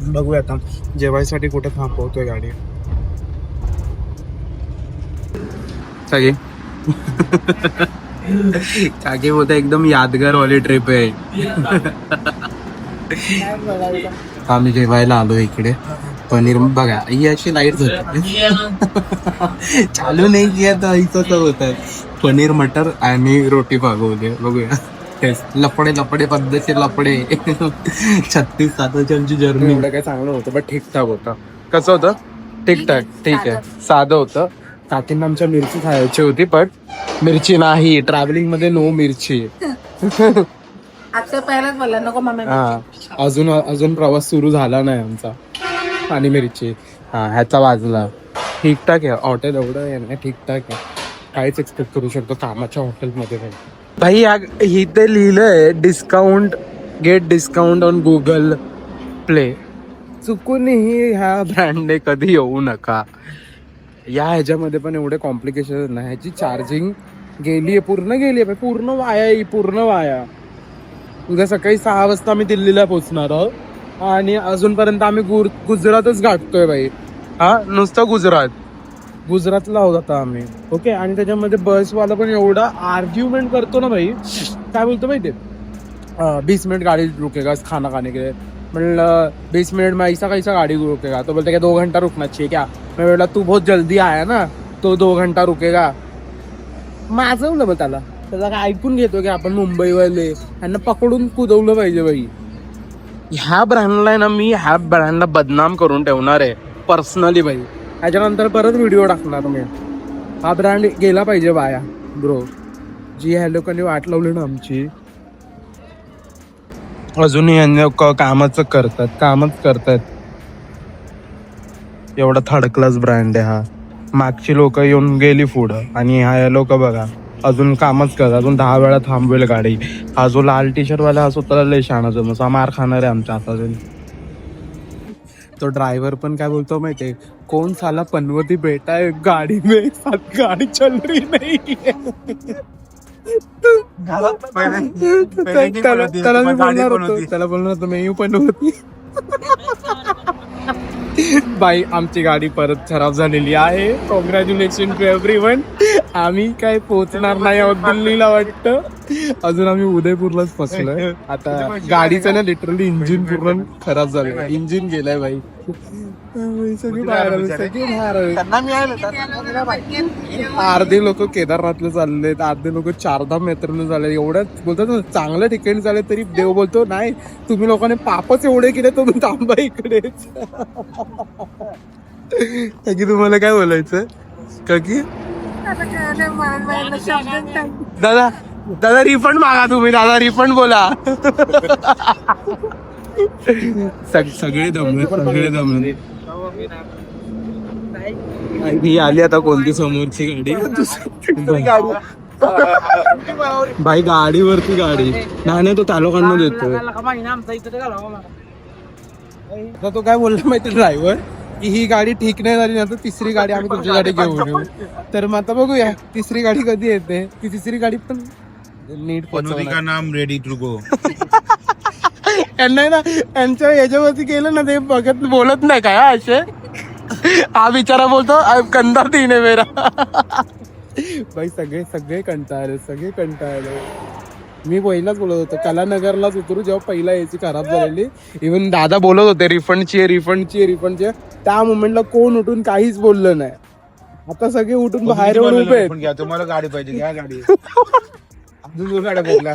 [SPEAKER 1] बघूया आता जेवायसाठी कुठे थांबवतोय गाडी. सगळी काकी बोलता एकदम यादगार वाली ट्रिप आहे. आम्ही जेवायला आलो इकडे. पनीर बघा, ही अशी लाईट होती चालू नाही की आता इथं होत आहे. पनीर मटर आणि रोटी भागवली. बघूया लपडे पद्धतशीर लपडे. 36 तासाची आमची जर्नी. एवढं काय चांगलं होतं पण ठीकठाक होतं. कसं होतं? ठीकठाक, ठीक आहे, साधं होतं. काकींना आमच्या मिरची खायची होती, पण मिरची नाही. ट्रॅव्हलिंग मध्ये नो मिरची.
[SPEAKER 2] आता पहिलाच बोलला नको मम्मी.
[SPEAKER 1] हा अजून प्रवास सुरू झाला नाही आमचा. आणि मिरची ह्याचा वाजला. ठीकठाक आहे हॉटेल, एवढं आहे ना ठीकठाक आहे. काहीच एक्सपेक्ट करू शकतो कामाच्या हॉटेलमध्ये. भाई इथे लिहिलंय discount get discount on Google Play. चुकूनही ह्या ब्रँडने कधी येऊ नका. या ह्याच्यामध्ये पण एवढे कॉम्प्लिकेशन नाही. ह्याची चार्जिंग गेली आहे, पूर्ण वाया आहे, पूर्ण वाया. उद्या सकाळी 6 वाजता आम्ही दिल्लीला पोहोचणार आहोत आणि अजूनपर्यंत आम्ही गुजरातच गाठतोय भाई. हा नुसतं गुजरातला आहोत आता आम्ही. ओके. आणि त्याच्यामध्ये बसवाला पण एवढा आर्ग्युमेंट करतो ना भाई. काय बोलतो माहिती 20 मिनट गाड़ी रुकेगा खाना खाने के लिए. मतलब 20 मिनट में ऐसा कैसा गाड़ी रुकेगा. तो बोलते क्या 2 घंटा रुकना चाहिए क्या. मैं बोला तू बहुत जल्दी आया ना तो 2 घंटा रुकेगा. माझं मग त्याला काय ऐकून घेतो की आपण मुंबईवाले, यांना पकडून कुदवलं पाहिजे बाई. ह्या ब्रँडला ना मी ह्या ब्रँडला बदनाम करून ठेवणार आहे पर्सनली बाई. ह्याच्यानंतर परत व्हिडिओ टाकणार मी. हा ब्रँड गेला पाहिजे वाया ब्रो. जी ह्या लोकांनी वाट लावली ना आमची, अजूनही यांनी कामच करतात. एवढा थर्ड क्लास ब्रँड आहे हा. मागची लोक येऊन गेली पुढं आणि ह्या लोक बघा अजून कामच करतात. अजून 10 वेळा थांबवेल गाडी. हा जो लाल टी शर्ट वाला हा स्वतःला लय शहाणा जमस, हा मार खाणार आहे आमच्या हातात. तो ड्रायव्हर पण काय बोलतो माहितीये, कौन साला पनवती बेटा है गाड़ी में, साथ गाड़ी चल रही नहीं है. त्याला बोलणार होतो मी पनवती. बाई आमची गाडी परत खराब झालेली आहे. Congratulation to everyone. आम्ही काय पोहोचणार नाही आहोत दिल्लीला वाटतं. अजून आम्ही उदयपूरलाच फसलोय. आता गाडीचं ना लिटरली इंजिन पूर्ण खराब झालं. इंजिन गेलाय बाई. सगळे बाहेर आले. अर्धे लोक केदारनाथला चाललेत, अर्धे लोक चारधाम यात्रेला झाले. एवढ्याच बोलतात ना चांगल्या ठिकाणी झाले तरी देव बोलतो नाही तुम्ही लोकांनी पापच एवढे केले तुम्ही थांबा इकडेच. की तुम्हाला काय बोलायचं का की दादा रिफंड मागा तुम्ही. दादा रिफंड बोला. सगळे दमले. ही आली आता कोणती समोरची गाडी. बाई गाडीवरती गाडी नाही तो तालुकांना देतोय. तो काय बोलला माहिती ड्रायव्हर की ही गाडी ठीक नाही झाली ना तर तिसरी गाडी आम्ही तुमच्यासाठी घेऊन येऊ. तर मग आता बघूया तिसरी गाडी कधी येते. ती तिसरी गाडी पण नीट
[SPEAKER 3] का नाम रेडी टू गो.
[SPEAKER 1] यांना ना यांच्या याच्यावरती केलं ना ते बोलत नाही काय असे. हा बिचारा बोलतो कंधा तीन आहे मेरा. बाई सगळे कंटाळले. मी पहिलाच बोलत होतो कलानगरलाच उतरू जेव्हा पहिला याची खराब झालेली. इव्हन दादा बोलत होते रिफंडची. त्या मोमेंटला कोण उठून काहीच बोललं नाही. आता सगळे उठून बाहेर येऊन उभे आहेत.
[SPEAKER 3] तुम्हाला गाडी पाहिजे घ्या गाडी. अजून गाड्या भेटला.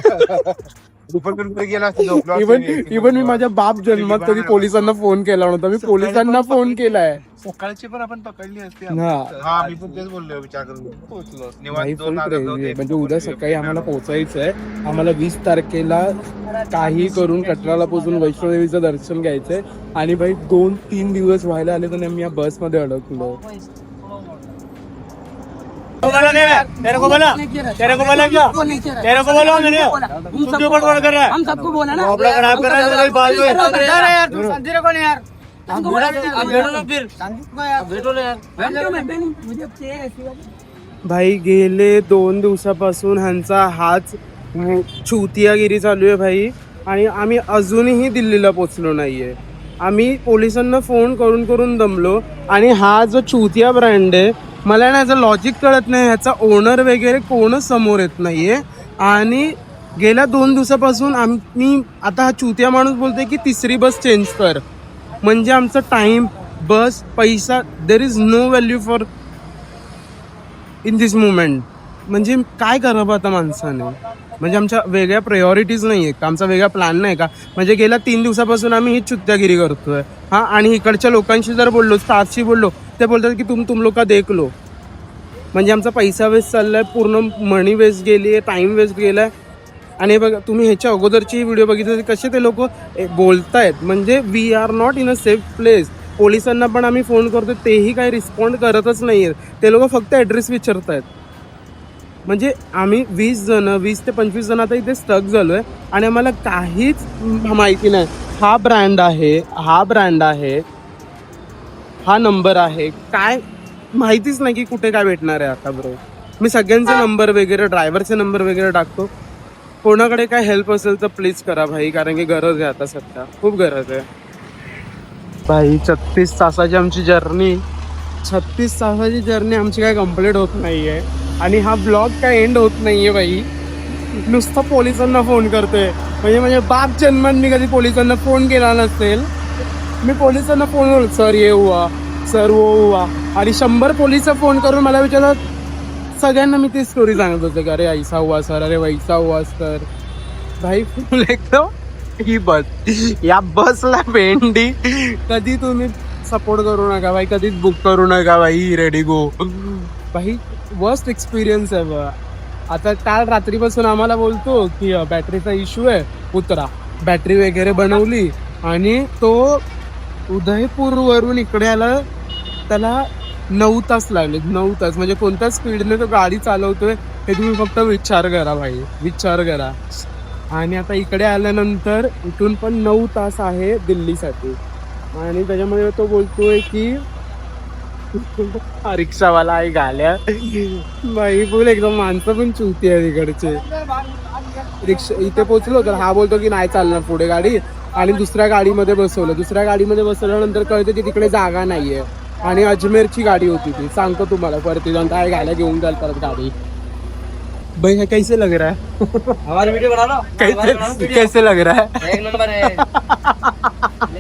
[SPEAKER 1] इव्हन मी माझ्या बाप जन्मात कधी पोलिसांना फोन केला नव्हता. मी पोलिसांना फोन केलाय.
[SPEAKER 3] सकाळची पण आपण पकडली असते.
[SPEAKER 1] हा
[SPEAKER 3] मी पण तेच बोललो विचार करून पोहोचलो.
[SPEAKER 1] म्हणजे उद्या सकाळी आम्हाला पोहोचायचंय. आम्हाला 20 तारखेला काही करून कटराला पोहोचून वैष्णोदेवीचं दर्शन घ्यायचंय. आणि भाई 2-3 दिवस व्हायला आले तर मी या बस मध्ये अडकलो.
[SPEAKER 4] तेरे को बोला क्या? तेरे को बोला मैंने? तू क्यों बड़बड़ कर रहा है? हम सबको बोला ना। अपना खराब कर रहा है बाल में। यार तू संजीरे को नहीं यार। अब बैठो ना फिर। बैठो ना यार। मुझे चाहिए ऐसी बात।
[SPEAKER 1] भाई गेले 2 दिवसापासून ह्यांचा हाच चुतियागिरी चालू आहे भाई. आणि आम्ही अजूनही दिल्लीला पोहोचलो नाहीये. आम्ही पोलिसांना फोन करून दमलो. आणि हा जो चुतिया ब्रँड आहे मला ना याचं लॉजिक कळत नाही. ह्याचा ओनर वगैरे कोणच समोर येत नाहीये. आणि गेल्या 2 दिवसापासून आम्ही आता हा चुतिया माणूस बोलतोय की तिसरी बस चेंज कर. म्हणजे आमचा टाइम, बस, पैसा, there is no value for in this moment. म्हणजे काय करावं आता माणसाने. म्हणजे आमच्या वेगळ्या प्रायोरिटीज नाही आहे का, आमचा वेगळा प्लॅन नाही का. म्हणजे गेल्या 3 दिवसापासून आम्ही ही चुत्यागिरी करतोय. हा आणि इकडच्या लोकांशी जर बोललो, स्टाफशी बोललो, ते बोलतात की तुम लोक देख लो. म्हणजे आमचा पैसा वेस्ट चाललाय, पूर्ण मनी वेस्ट गेली आहे, टाइम वेस्ट गेलाय. आणि बघा तुम्ही ह्याच्या अगोदरची व्हिडिओ बघितले कसे ते लोक बोलतायत. म्हणजे we are not in a safe place. पोलिसांना पण आम्ही फोन करतो तेही काही रिस्पॉन्ड करतच नाहीये. ते लोक फक्त ॲड्रेस विचारतायत. म्हणजे आम्ही 20 ते 25 जण आता इथे स्टक झालोय आणि आम्हाला काहीच माहिती नाही. हा ब्रँड आहे, हा ब्रँड आहे, हा नंबर आहे, काय माहितीच नाही की कुठे काय भेटणार आहे आता ब्रो. मी सगळ्यांचे नंबर वगैरे ड्रायव्हरचे नंबर वगैरे टाकतो. कोणाकडे काय हेल्प असेल तर प्लीज करा भाई, कारण की गरज आहे आता सध्या, खूप गरज आहे भाई. 36 तासाची आमची जर्नी, 36 तासाची जर्नी आमची काय कम्प्लीट होत नाहीये आणि हा ब्लॉग काय एंड होत नाहीये भाई. नुसतं पोलिसांना फोन करतोय, म्हणजे बाप जन्मान मी कधी पोलिसांना फोन केला नसेल. मी पोलिसांना फोन, सर ये हुआ, सर वो हुआ, आणि 100 पोलिस फोन करून मला विचारतात. सगळ्यांना मी ती स्टोरी सांगत होते की अरे ऐसा हुआ सर, अरे वैसा हुआ सर. भाई फुल एकदम ही बस, या बसला भेंडी. कधी तुम्ही सपोर्ट करू नका भाई, कधीच बुक करू नका भाई. रेडी गो भाई, वर्स्ट एक्सपिरियन्स आहे बा. आता काल रात्रीपासून आम्हाला बोलतो की बॅटरीचा इश्यू आहे, उतरा. बॅटरी वगैरे बनवली आणि तो उदयपूरवरून इकडे आला, त्याला 9 तास लागले. 9 तास म्हणजे कोणत्या स्पीडने तो गाडी चालवतोय हे तुम्ही फक्त विचार करा भाई, विचार करा. आणि आता इकडे आल्यानंतर इथून पण 9 तास आहे दिल्लीसाठी. आणि त्याच्यामध्ये तो बोलतोय की रिक्षावाला आहे गाल्या बाई, बोल एकदम माणसं पण चुती आहे तिकडचे. रिक्षा इथे पोहोचलो तर हा बोलतो की नाही चालणार पुढे गाडी, आणि दुसऱ्या गाडीमध्ये बसवलं. दुसऱ्या गाडीमध्ये बसवल्यानंतर कळतं की तिकडे जागा नाहीये आणि अजमेरची गाडी होती ती. सांगतो तुम्हाला परत जाऊन काय गाड्या घेऊन जाल परत गाडी. भाई है कैसे लग रहा है?
[SPEAKER 4] हमारी वीडियो बना लो,
[SPEAKER 1] कैसे लग रहा है?
[SPEAKER 4] एक नंबर है.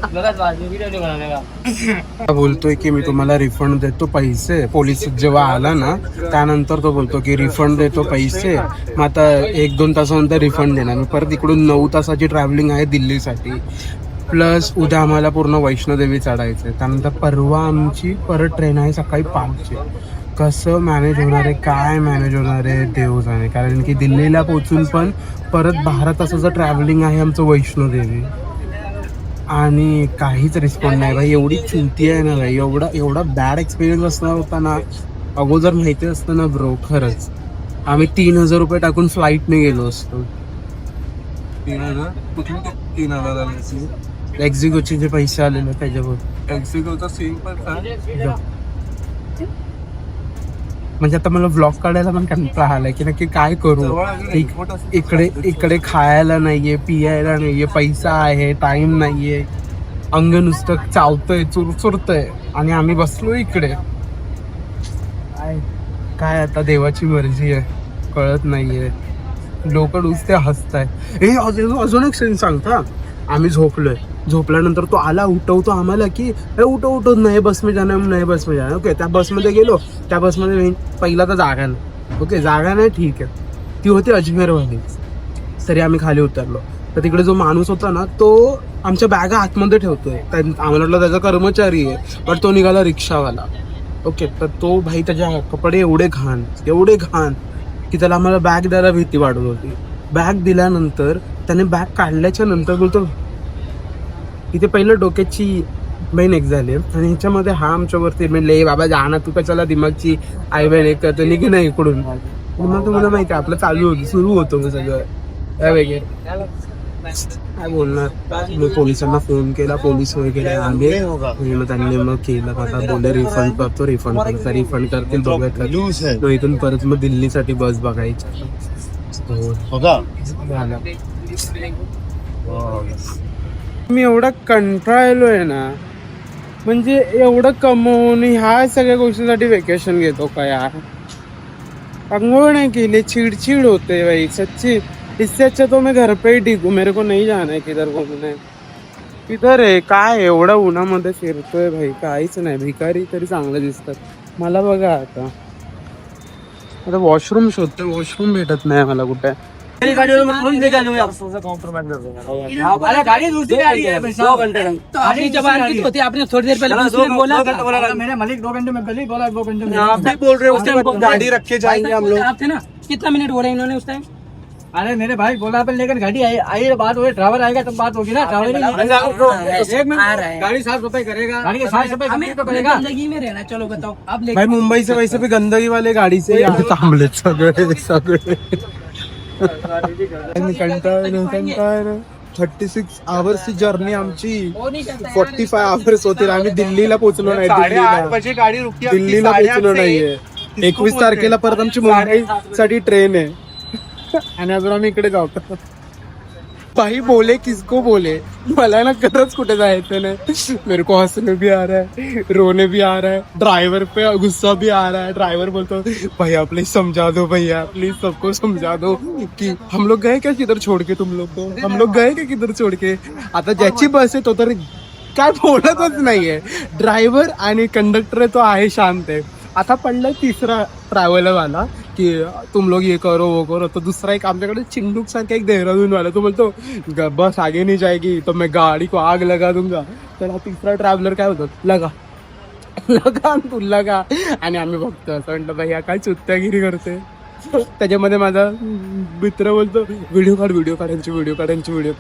[SPEAKER 4] गलत बात, वीडियो नहीं बनाने का.
[SPEAKER 1] बोलतोय की मी तुम्हाला रिफंड देतो पैसे. पोलीस जेव्हा आला ना त्यानंतर तो बोलतो की रिफंड देतो पैसे. मग आता 1-2 तासानंतर रिफंड देणार. मी परत इकडून 9 तासाची ट्रॅव्हलिंग आहे दिल्लीसाठी, प्लस उद्या आम्हाला पूर्ण वैष्णोदेवी चढायचं आहे. त्यानंतर परवा आमची परत ट्रेन आहे सकाळी 5ची. कसं मॅनेज होणार आहे, काय मॅनेज होणार आहे देव जाणे. कारण की दिल्लीला पोचून पण परत 12 तासाचं ट्रॅव्हलिंग आहे आमचं वैष्णोदेवी, आणि काहीच रिस्पॉन्ड नाही भाई. एवढी चिंती आहे ना भाई, एवढा बॅड एक्सपिरियन्स असणार होता ना अगोदर माहिती असतं ना ब्रो. खरंच आम्ही 3000 रुपये टाकून फ्लाईटने गेलो असतो. 3000 एक्झिक्यूचे जे पैसे आलेले त्याच्यावर.
[SPEAKER 3] एक्झिक्यूचा सीन पण काय
[SPEAKER 1] म्हणजे आता मला ब्लॉग काढायला पण कंटाळा आलाय की नक्की काय करू. इकडे खायला नाहीये, पियायला नाहीये, पैसा आहे, टाइम नाहीये, अंग नुसतं चावतंय, चुरचुरतंय, आणि आम्ही बसलो इकडे. काय आता देवाची मर्जी आहे, कळत नाहीये. लोक नुसते हसताय. हे अजून एक सीन सांगता. आम्ही झोपल्यानंतर तो आला, उठवतो आम्हाला की उठव नाही बस में जाना. ओके, त्या बसमध्ये गेलो. त्या बसमध्ये पहिला तर जागा नाही. ओके, जागा नाही, ठीक आहे. ती होती अजमेरवाली. तरी आम्ही खाली उतरलो तर तिकडे जो माणूस होता ना तो आमच्या बॅगा आतमध्ये ठेवतोय. आम्हाला वाटलं त्याचा कर्मचारी आहे, पण तो निघाला रिक्षावाला. ओके, तर तो भाई त्याच्या कपडे एवढे घाण की त्याला आम्हाला बॅग द्यायला भीती वाटत होती. बॅग दिल्यानंतर त्याने बॅग काढल्याच्या नंतर बोलतो इथे पहिलं डोक्याची बहीण एक झाली आणि ह्याच्यामध्ये हा आमच्यावरती म्हणले बाबा जा ना तू, कशाला दिमागची आई बहीण एक करतो निघे ना इकडून. मग तुम्हाला माहिती आहे आपलं सुरू होतं सगळं वगैरे. काय बोलणार. मी पोलिसांना फोन केला, पोलीस वगैरे आले. मग त्यांनी मग केलं, आता बोलले रिफंड करतो. रिफंड करतील दोघं. इथून परत मग दिल्लीसाठी बस बघायची. मी एवढा कंटाळलोय ना, म्हणजे एवढं कमवून ह्या सगळ्या गोष्टींसाठी वेकेशन घेतो का यार. अंघोळ नाही केली, चिडचिड होते भाई सच्ची. इससे अच्छा तो मैं घर पे ही ठीक हूँ, मेरे को नहीं जाना है किधर घूमने. किधर आहे काय एवढं उन्हामध्ये फिरतोय भाई, काहीच नाही. भिकारी तरी चांगलं दिसतात मला. बघा आता वॉशरूम शोधतोय, वॉशरूम भेटत नाही मला कुठे.
[SPEAKER 4] गाड़ी दूसरी गाड़ी है 2 घंटे तो आपकी जबान कितनी होती है? आपने थोड़ी देर पहले बोला मैंने मलिक 2 घंटे में पहले बोला 2 घंटे में. आप भी बोल रहे हो उस टाइम गाड़ी रख के जाएंगे हम लोग. आप थे ना, कितना मिनट हो रहे हैं इन्होंने उस टाइम? अरे मेरे भाई बोला अपन, लेकिन गाड़ी आई बात हो, ड्राइवर आएगा तब बात होगी ना। ड्राइवर एक मिनट, गाड़ी साफ सफाई करेगा, गाड़ी की साफ सफाई तो करेगा।
[SPEAKER 5] जिंदगी में रहना, चलो बताओ अब
[SPEAKER 1] भाई मुंबई से वैसे भी गंदगी वाले गाड़ी से थांबले सगळे 36 आवर्सची जर्नी आमची 45 आवर्स होतील. आम्ही दिल्लीला पोहोचलो नाही.
[SPEAKER 3] गाडी रुकती,
[SPEAKER 1] दिल्लीला पोहोचलो नाहीये. 21 तारखेला परत आमची मुंबई साठी ट्रेन आहे आणि अजून आम्ही इकडे जातो. भाई बोले किसको बोले, मला ना खरंच कुठे जायचं नाही. मेरे को हंसने भी आ रहा है, रोने भी आ रहा है, ड्राइवर पे गुस्सा भी आ रहा है. ड्राइवर बोलतो भैया प्लीज समझा दो, भैया प्लीज सबको समझा दो कि हम लोग गए क्या किधर छोड़ के, तुम लोग को हम लोग गए क्या किधर छोड़ के. आता ज्याची बस आहे तो तर काय बोलतच नाहीये. ड्रायव्हर आणि कंडक्टर आहे तो आहे शांत आहे. आता पडलं तिसरा ट्रॅव्हलर वाला की तुम लोग ये करो वो करो. तो दुसरा एक आमच्याकडे चिंडूक सारखा एक देहरादून वाला, तो बोलतो बस आगे नहीं जाएगी तो मैं गाड़ी को आग लगा दूंगा. तर हा तिसरा ट्रॅव्हलर काय होतो, लगा लगा तू लगा. आणि आम्ही बघतो असं म्हटलं भाई हा काय चुत्यागिरी करते. त्याच्यामध्ये माझा मित्र बोलतो व्हिडिओ काढ व्हिडिओ काढ.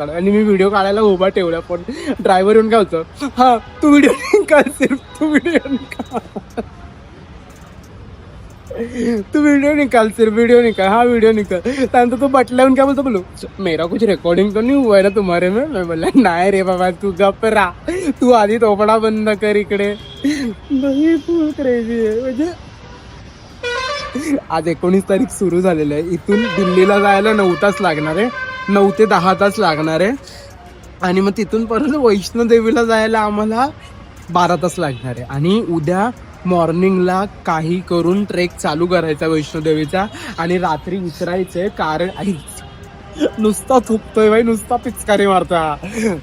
[SPEAKER 1] आणि मी व्हिडिओ काढायला उभा ठेवला, पण ड्रायव्हर येऊन काय होतं, हा तू व्हिडिओ काढ, सिर्फ तू व्हिडिओ निकाल, हाँ वीडियो निकाल. त्यानंतर तो बटल्याहून काय बोलतो मेरा कुछ रिकॉर्डिंग तो नहीं हुआ है ना तुम्हारे में. मैं बोला नाही रे बाबा तू गप्प रा, तू आधी तोपडा बंद कर इकडे. फुल क्रेझी आहे. म्हणजे आज 19 तारीख सुरू झालेलं आहे. इथून दिल्लीला जायला 9 तास लागणार आहे, 9 ते 10 तास लागणार आहे. आणि मग तिथून परत वैष्णोदेवीला जायला आम्हाला 12 तास लागणार आहे. आणि उद्या मॉर्निंगला काही करून ट्रेक चालू करायचा वैष्णोदेवीचा आणि रात्री उतरायचंय. कारण नुसता थुकतोय भाई, नुसता पिचकारी मारता.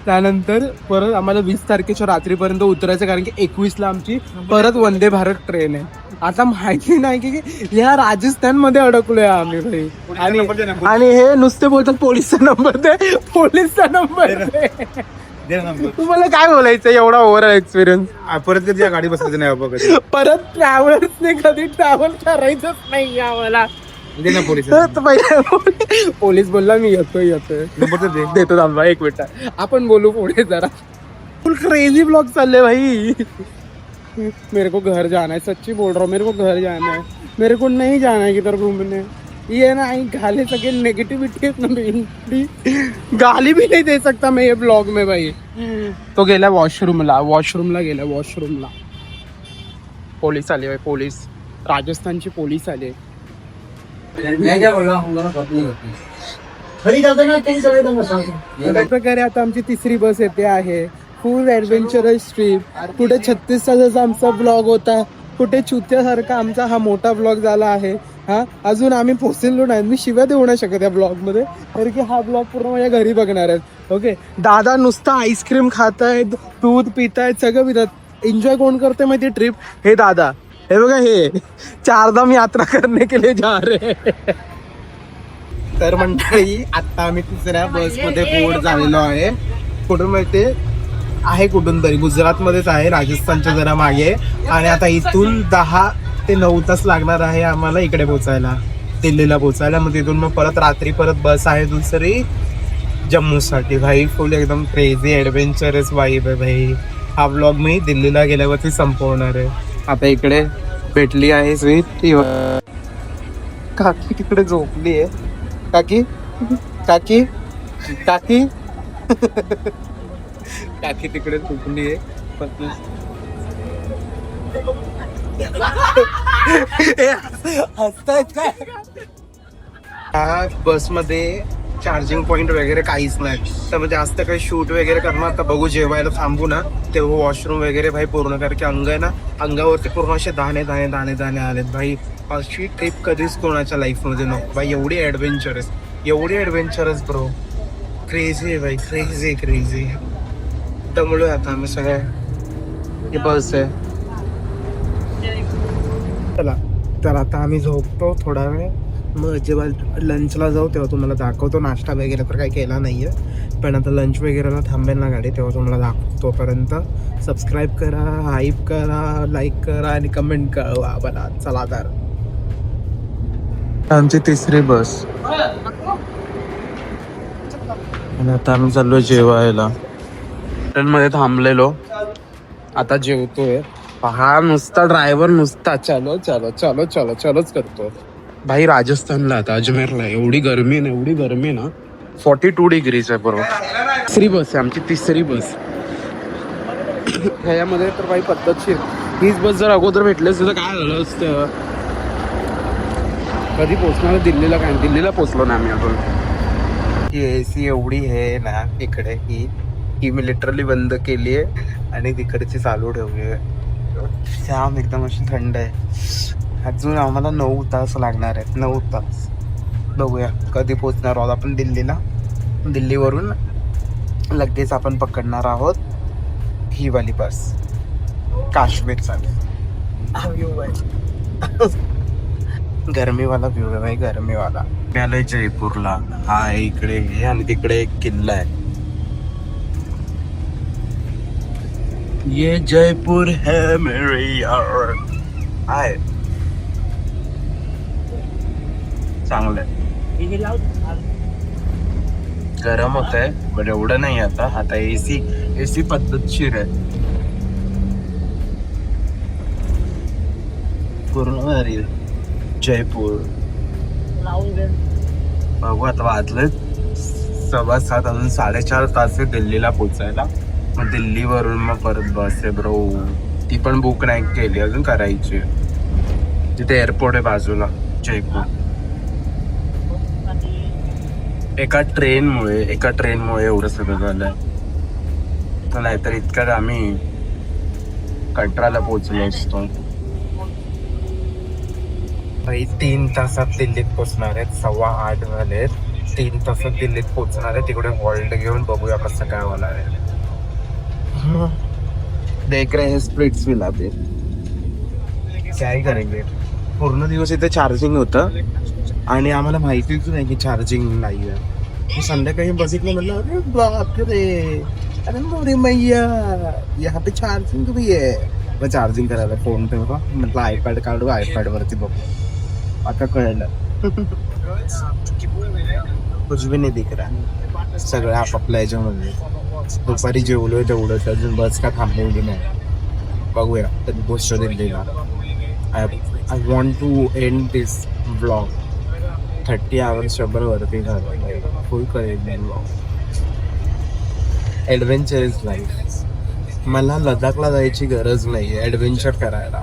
[SPEAKER 1] त्यानंतर परत आम्हाला 20 तारखेच्या रात्रीपर्यंत उतरायचं, कारण की 21ला आमची परत वंदे भारत ट्रेन आहे. आता माहिती नाही की या राजस्थान मध्ये अडकलोय आम्ही भाई. आणि हे नुसते बोलतात पोलिसचा नंबर दे, पोलिसचा नंबर दे. तुम्हाला काय बोलायचं एवढा ओव्हर एक्सपिरियन्स.
[SPEAKER 3] परत कधी गाडी बसायचं नाही बाबा, कधी
[SPEAKER 1] परत ट्रॅव्हलर्सने कधी ट्रॅव्हल करायचंच नाही आम्हाला. पोलीस बोलला मी येतोय देतो थांबा 1 मिनिट, आपण बोलू पुढे जरा. फुल क्रेजी ब्लॉग चालले भाई. मेरे को घर जाना है, सच्ची बोल रहा हूँ, मेरे को घर जाना है. मेरे को नहीं जाना है किधर घूमने. ये ना गाली सके नेगेटिविटी है ना, गाली भी नहीं दे सकता मैं ये ब्लॉग में भाई. तो गेला वॉशरूमला गेला. पोलीस आले भाई, पोलीस राजस्थानची पोलीस आले. प्रकारे आता आमची तिसरी बस येते आहे. फुल ऍडव्हेंचरस ट्रिप. कुठे 36 तासाचा आमचा ब्लॉग होता, कुठे चुत्यासारखा आमचा हा मोठा ब्लॉग झाला आहे. हा अजून आम्ही पोहोचलो नाही. मी शिव्या देऊ नाही शकत या ब्लॉग मध्ये, कारण की हा ब्लॉग पूर्ण माझ्या घरी बघणार आहेत. ओके, दादा नुसता आईस्क्रीम खातायत, दूध पितायत, सगळं पितात. एन्जॉय कोण करते माहिती ट्रिप, हे दादा. हे बघा, हे 4 धाम यात्रा करने के लिए जा रहे. तर मंडळी आता आम्ही तिसऱ्या बस मध्ये बोर्ड झालेलो आहे. कुठून माहिती आहे, कुठून तरी गुजरात मध्येच आहे, राजस्थानच्या जरा मागे. आणि आता इथून 10 ते 9 तास लागणार आहे आम्हाला इकडे पोहोचायला, दिल्लीला पोहोचायला. मग तिथून मग परत रात्री परत बस आहे दुसरी जम्मूसाठी. भाई फुल एकदम क्रेझी ॲडव्हेंचरस वाईब आहे भाई. हा ब्लॉग मी दिल्लीला गेल्यावरती संपवणार आहे. आता इकडे भेटली आहे स्वीट, काकी तिकडे झोपली आहे. काकी काकी काकी काकी तिकडे झोपली आहे. बसमध्ये चार्जिंग पॉइंट वगैरे काहीच नाही, त्यामुळे जास्त काही शूट वगैरे करणार तर बघू. जेवायला थांबू ना तेव्हा वॉशरूम वगैरे भाई पूर्ण, कारण की अंग आहे ना, अंगावरती पूर्ण असे दाणे दाणे दाणे दाणे आलेत भाई. अशी ट्रिप कधीच कोणाच्या लाईफमध्ये नको भाई. एवढी ॲडव्हेंचरस ब्रो, क्रेझी आहे भाई, क्रेझी. त्यामुळे आता आम्ही सगळे हे बस आहे. चला तर आता आम्ही झोपतो थोडा वेळ, मग जेव्हा लंचला जाऊ तेव्हा तुम्हाला दाखवतो. नाश्ता वगैरे तर काही केला नाही आहे, पण आता लंच वगैरेला थांबेल ना गाडी तेव्हा तुम्हाला दाखवतो. तोपर्यंत सबस्क्राईब करा, हाईप करा, लाईक करा आणि कमेंट कळवा मला. चला तर आमची तिसरी बस. आणि आता आम्ही चाललो जेवायला. मध्ये थांबलेलो, आता जेवतोय. हा नुसता ड्रायव्हर नुसता चलो चलो चलो चलो चलोच करतो. भाई राजस्थानला आता अजमेरला एवढी गरमी ना, एवढी गरमी ना, 42 डिग्रीज आहे बरोबर. तिसरी बस आहे आमची, तिसरी बस. ह्याच्यामध्ये तर काही पद्धतशीर हीच बस जर अगोदर भेटली असती तर काय झालं असतं. कधी पोचणार दिल्लीला? काय दिल्लीला पोचलो ना आम्ही अजून. ही AC एवढी आहे ना इकडे, ही मी लिटरली बंद केली आहे आणि तिकडची चालू ठेवली आहे. जाम एकदम अशी थंड आहे. अजून आम्हाला 9 तास लागणार आहेत, 9 तास. बघूया कधी पोचणार आहोत आपण दिल्लीला. दिल्लीवरून लगेच आपण पकडणार आहोत ही वाली बस, काश्मीरचा. हा व्ह्यू आहे, गरमीवाला व्ह्यू आहे भाई, गरमीवाला. मी आलोय जयपूरला. हा आहे इकडे हे, आणि तिकडे एक किल्ला आहे. ये जयपूर है मेरे यार. आहे चांगलंय. गरम होत आहे पण एवढं नाही. आता एसी पद्धतशीर आहे पूर्ण भारी. जयपूर बघू आता वाजले 7:15, अजून 4.5 तास आहे दिल्लीला पोचायला. मग दिल्लीवरून मग परत बस आहे ब्रो. ती पण बुक नाही केली अजून, करायची. तिथे एअरपोर्ट आहे बाजूला जयपूर. एका ट्रेनमुळे एवढं सगळं झालंय. नाहीतर इतक्यात आम्ही कटराला पोहोचलो असतो. भाई 3 तासात दिल्लीत पोचणार आहेत. 7:15 झालेत. 3 तासात दिल्लीत पोचणार आहे. तिकडे हॉल्ट घेऊन बघूया कसं काय होणार आहे. देख रहे हैं स्प्लिट्स विला पे, काय करेंगे. पूर्ण दिवस इथे चार्जिंग होतं आणि आम्हाला माहितीच नाही की चार्जिंग नाही आहे. संध्याकाळी बघितलं, म्हणलं अरे बापरे, अरे मोरे मैया, यहाँ पे चार्जिंग भी आहे. मग चार्जिंग करायला फोन ठेवतो, म्हटलं आयपॅड काढू, आयपॅड वरती बघू. आता कळलं कुछ भी नाही दिख रहा. सगळं आपापल्या याच्यामध्ये. दुपारी जेवलोय तेवढंच, अजून बस का थांबवली नाही. बघूया तर गोष्ट दिल्लीला. I want to end this blog. 30 hours वरती झालं. फुल करेल ब्लॉग. Adventure is life. मला लडाखला जायची गरज नाही आहे ॲडव्हेंचर करायला.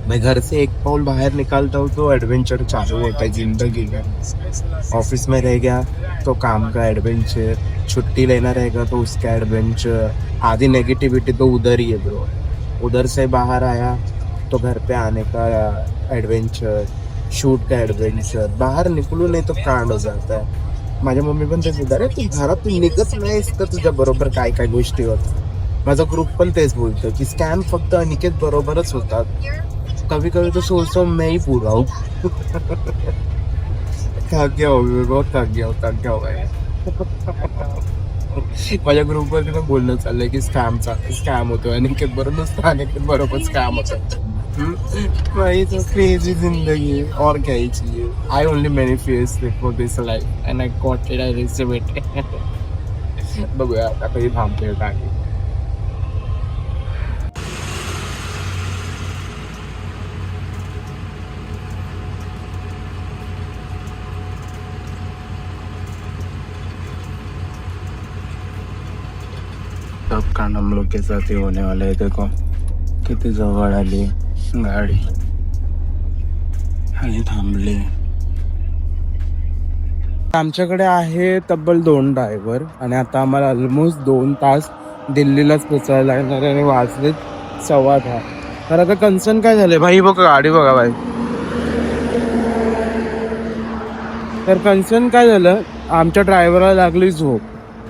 [SPEAKER 1] मैं घर से एक पाऊल बाहर निकालता हूँ तो एडवेंचर चालू होता है जिंदगी में. ऑफिस में रह गया तो काम का एडवेंचर, छुट्टी लेना रहेगा तो उसका एडवेंचर. आधी नेगेटिविटी तो उधर ही है ब्रो. उधर से बाहर आया तो घर पे आने का एडवेंचर, शूट का एडवेंचर. बाहर निकलू नाही तो कांड हो जाता है. माझ्या मम्मी पण तेच बोलतात, अरे तू घरातून निघत नाहीस तर तुझ्या बरोबर काय काय गोष्टी होतात. माझा ग्रुप पण तेच बोलतो की स्कॅम फक्त अनिकेत बरोबरच होतात. कभी कभी तो सोचता हूँ मैं ही पूरा हूँ. क्या हो गया. माझ्या ग्रुपवरती पण बोलणं चाललंय की स्कॅम होतो. अनिकेत बरोबर नसतं, अनिकेत बरोबर स्कॅम होतं. भाई तो क्रेजी जिंदगी है और क्या ही चाहिए. I only manifest for this life and I got it. I receive it. बघूया आता कधी थांबतोय काय. सब कांड हम लोग के साथ ही होने वाला है. देखो किती जवळ आली गाडी आणि थांबली. आमच्याकडे आहे तब्बल 2 ड्रायव्हर आणि आता आम्हाला ऑलमोस्ट 2 तास दिल्लीलाच पोचायला लागणार आणि वाजले 10:15. तर आता कन्सर्न काय झाले भाई, बघा गाडी बघा भाई. तर कन्सर्न काय झालं, आमच्या ड्रायव्हरला लागली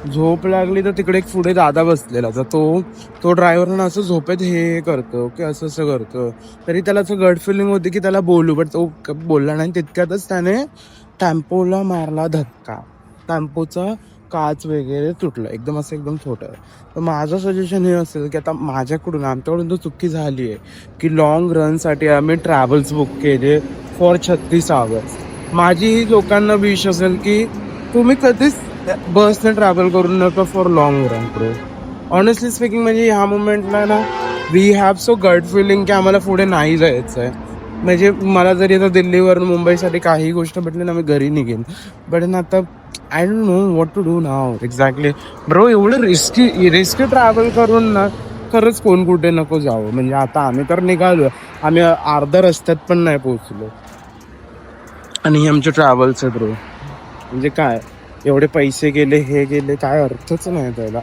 [SPEAKER 1] झोप लागली. तर तिकडे एक पुढे दादा बसलेला, तर तो ड्रायव्हरनं असं झोपेत हे करतो की असं करतो. तरी त्याला असं गट फिलिंग होती की त्याला बोलू, बट तो बोलला नाही. तितक्यातच त्याने टेम्पोला मारला धक्का. टेम्पोचा काच वगैरे तुटलं, एकदम छोटं. तर माझं सजेशन हे असेल की आता आमच्याकडून तर चुकी झाली आहे की लॉंग रनसाठी आम्ही ट्रॅव्हल्स बुक केले फॉर 36 hours. माझी लोकांना विश असेल की तुम्ही कधीच बसने ट्रॅव्हल करून नका for long run bro. Honestly speaking म्हणजे ह्या मोमेंटला ना we have so gut feeling की आम्हाला पुढे नाही जायचं आहे. म्हणजे मला जरी आता दिल्लीवरून मुंबईसाठी काही गोष्ट भेटली ना मी घरी निघेन. बट ना आता I don't know what to do now exactly bro. एवढं रिस्की ट्रॅव्हल करून ना खरंच कोण कुठे नको जावं. म्हणजे आता आम्ही तर निघालो, आम्ही अर्ध्या रस्त्यात पण नाही पोहोचलो आणि हे आमचे ट्रॅव्हल्स आहेत ब्रो. म्हणजे काय एवढे पैसे गेले हे गेले काय अर्थच नाही त्याला.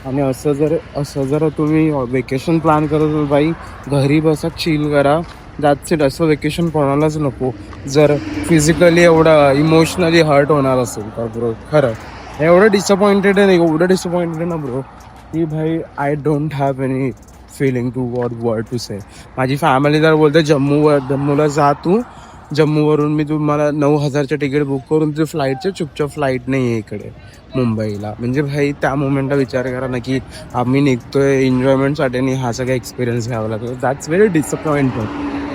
[SPEAKER 1] आणि असं जर तुम्ही वेकेशन प्लॅन करत असाल बाई घरी बसा चिल करा दॅट्स इट. असं वेकेशन कोणालाच नको जर फिजिकली एवढं इमोशनली हर्ट होणार असेल तर ब्रो. खरं एवढं डिसअपॉइंटेड आहे ना ब्रो की भाई I don't have any feeling to word to say. माझी फॅमिली जर बोलते जम्मूला जा तू, जम्मूवरून मी तुम्हाला 9,000चे तिकीट बुक करून तुझे फ्लाईटचे चुपचाप फ्लाईट नाही आहे इकडे मुंबईला. म्हणजे भाई त्या मोमेंटला विचार करा ना की आम्ही निघतोय एन्जॉयमेंटसाठी आणि हा सगळा एक्सपिरियन्स घ्यावा लागतो. That's very disappointed.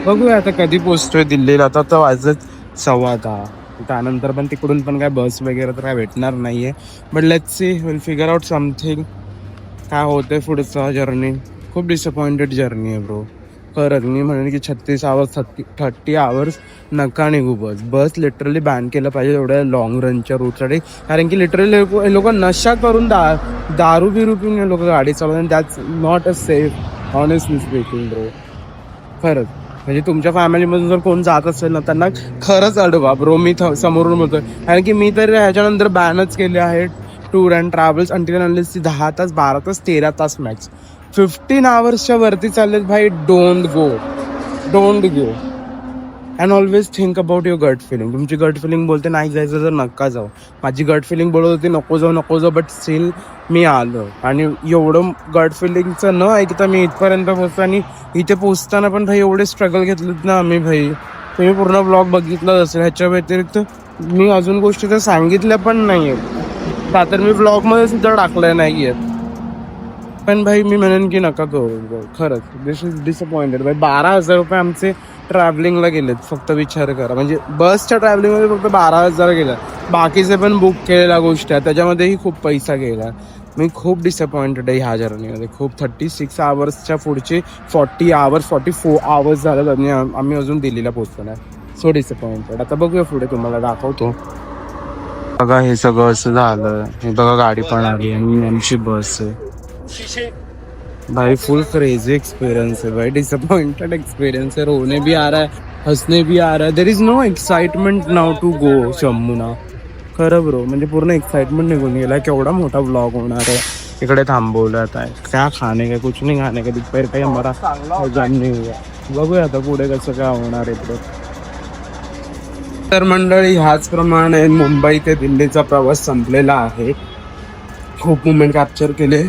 [SPEAKER 1] बघूया आता कधी पोचतोय दिल्लीला. आता तर वाजत 10:15. त्यानंतर पण तिकडून पण काय बस वगैरे तर काय भेटणार नाही आहे. But let's see will figure out something काय होतंय पुढचा जर्नी. खूप डिसअपॉइंटेड जर्नी आहे ब्रो. खरंच मी म्हणेन की 30 आवर्स नका निघू. बस लिटरली बॅन केलं पाहिजे एवढ्या लॉंग रनच्या रूटसाठी. कारण की लिटरली लोक नशा करून दारू बिरू पिऊन लोक गाडी चालवतात. That's not a safe honestly speaking bro. खरंच म्हणजे तुमच्या फॅमिलीमधून जर कोण जात असेल ना त्यांना खरंच अडवा ब्रो. मी समोरून बोलतोय कारण की मी तर ह्याच्यानंतर बॅनच केले आहे tour and travels until unless 10 तास 12 तास 13 तास मॅक्स. 15 आवर्सच्या वरती चाललेत भाई. Don't go and always think about your gut feeling. तुमची गट फिलिंग बोलते नाही जायचं तर नका जाऊ. माझी गट फिलिंग बोलत होती नको जाऊ बट स्टील मी आलो. आणि एवढं गट फिलिंगचं न ऐकता मी इथपर्यंत पोहोचतो. आणि इथे पोचताना पण भाई एवढे स्ट्रगल घेतलेत ना आम्ही भाई. तुम्ही पूर्ण ब्लॉग बघितलाच असेल. ह्याच्या व्यतिरिक्त मी अजून गोष्टी तर सांगितल्या पण नाही आहेत. का तर मी ब्लॉगमध्ये सुद्धा टाकल्या नाही आहेत. पण भाई मी म्हणेन की नका करू खरंच. दिस इज डिसअपॉइंटेड भाई. 12,000 रुपये आमचे ट्रॅव्हलिंगला गेलेत फक्त. विचार करा म्हणजे बसच्या ट्रॅव्हलिंगमध्ये फक्त 12,000 गेला. बाकीचे पण बुक केलेल्या गोष्टी आहेत त्याच्यामध्येही खूप पैसा गेला. मी खूप डिसअपॉइंटेड आहे ह्या जर्नीमध्ये. खूप 36 आवर्सच्या पुढचे 44 आवर्स झालं आणि आम्ही अजून दिल्लीला पोहोचलो नाही. So disappointed. आता बघूया पुढे तुम्हाला दाखवतो. बघा हे सगळं असं झालं. हे बघा गाडी पण आली आणि आमची बस आहे भाई. फुल क्रेजी एक्सपीरियंस है भाई. डिसअपॉइंटेड एक्सपीरियंस है. रोने भी आ रहा है, हंसने भी आ रहा है. There is no excitement now to go Jammu ना. खरं ब्रो म्हणजे पूर्ण एक्साइटमेंट निघून गेला. केवढा मोठा ब्लॉग होणार आहे. इकडे थांबवल्यात आहे. क्या खाणे का कुछ नाही खाणे का दोपहर काही आम्हाला जाण नाही हुआ. बघूया आता पुढे कसं काय होणार आहे पुढे. तर मंडळी ह्याचप्रमाणे मुंबई ते दिल्लीचा प्रवास संपलेला आहे. खूप मुमेंट कॅप्चर केले.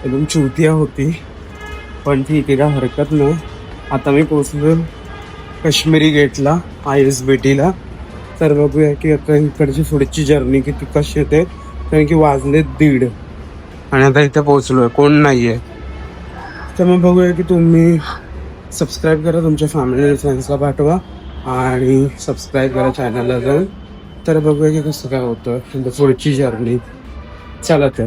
[SPEAKER 1] एकदम चुतिया होती पण ठीक आहे काय हरकत नाही. आता मी पोचलो काश्मीरी गेटला ISBTला. तर बघूया की आता इकडची पुढची जर्नी किती कशी येते. कारण की वाजले 1:30 आणि आता इथे पोचलो आहे कोण नाही आहे. तर मग बघूया की तुम्ही सबस्क्राईब करा तुमच्या फॅमिली फ्रेंड्सला पाठवा आणि सबस्क्राईब करा चॅनलला जाऊन. तर बघूया की कसं काय होतं पुढची जर्नी. चला तर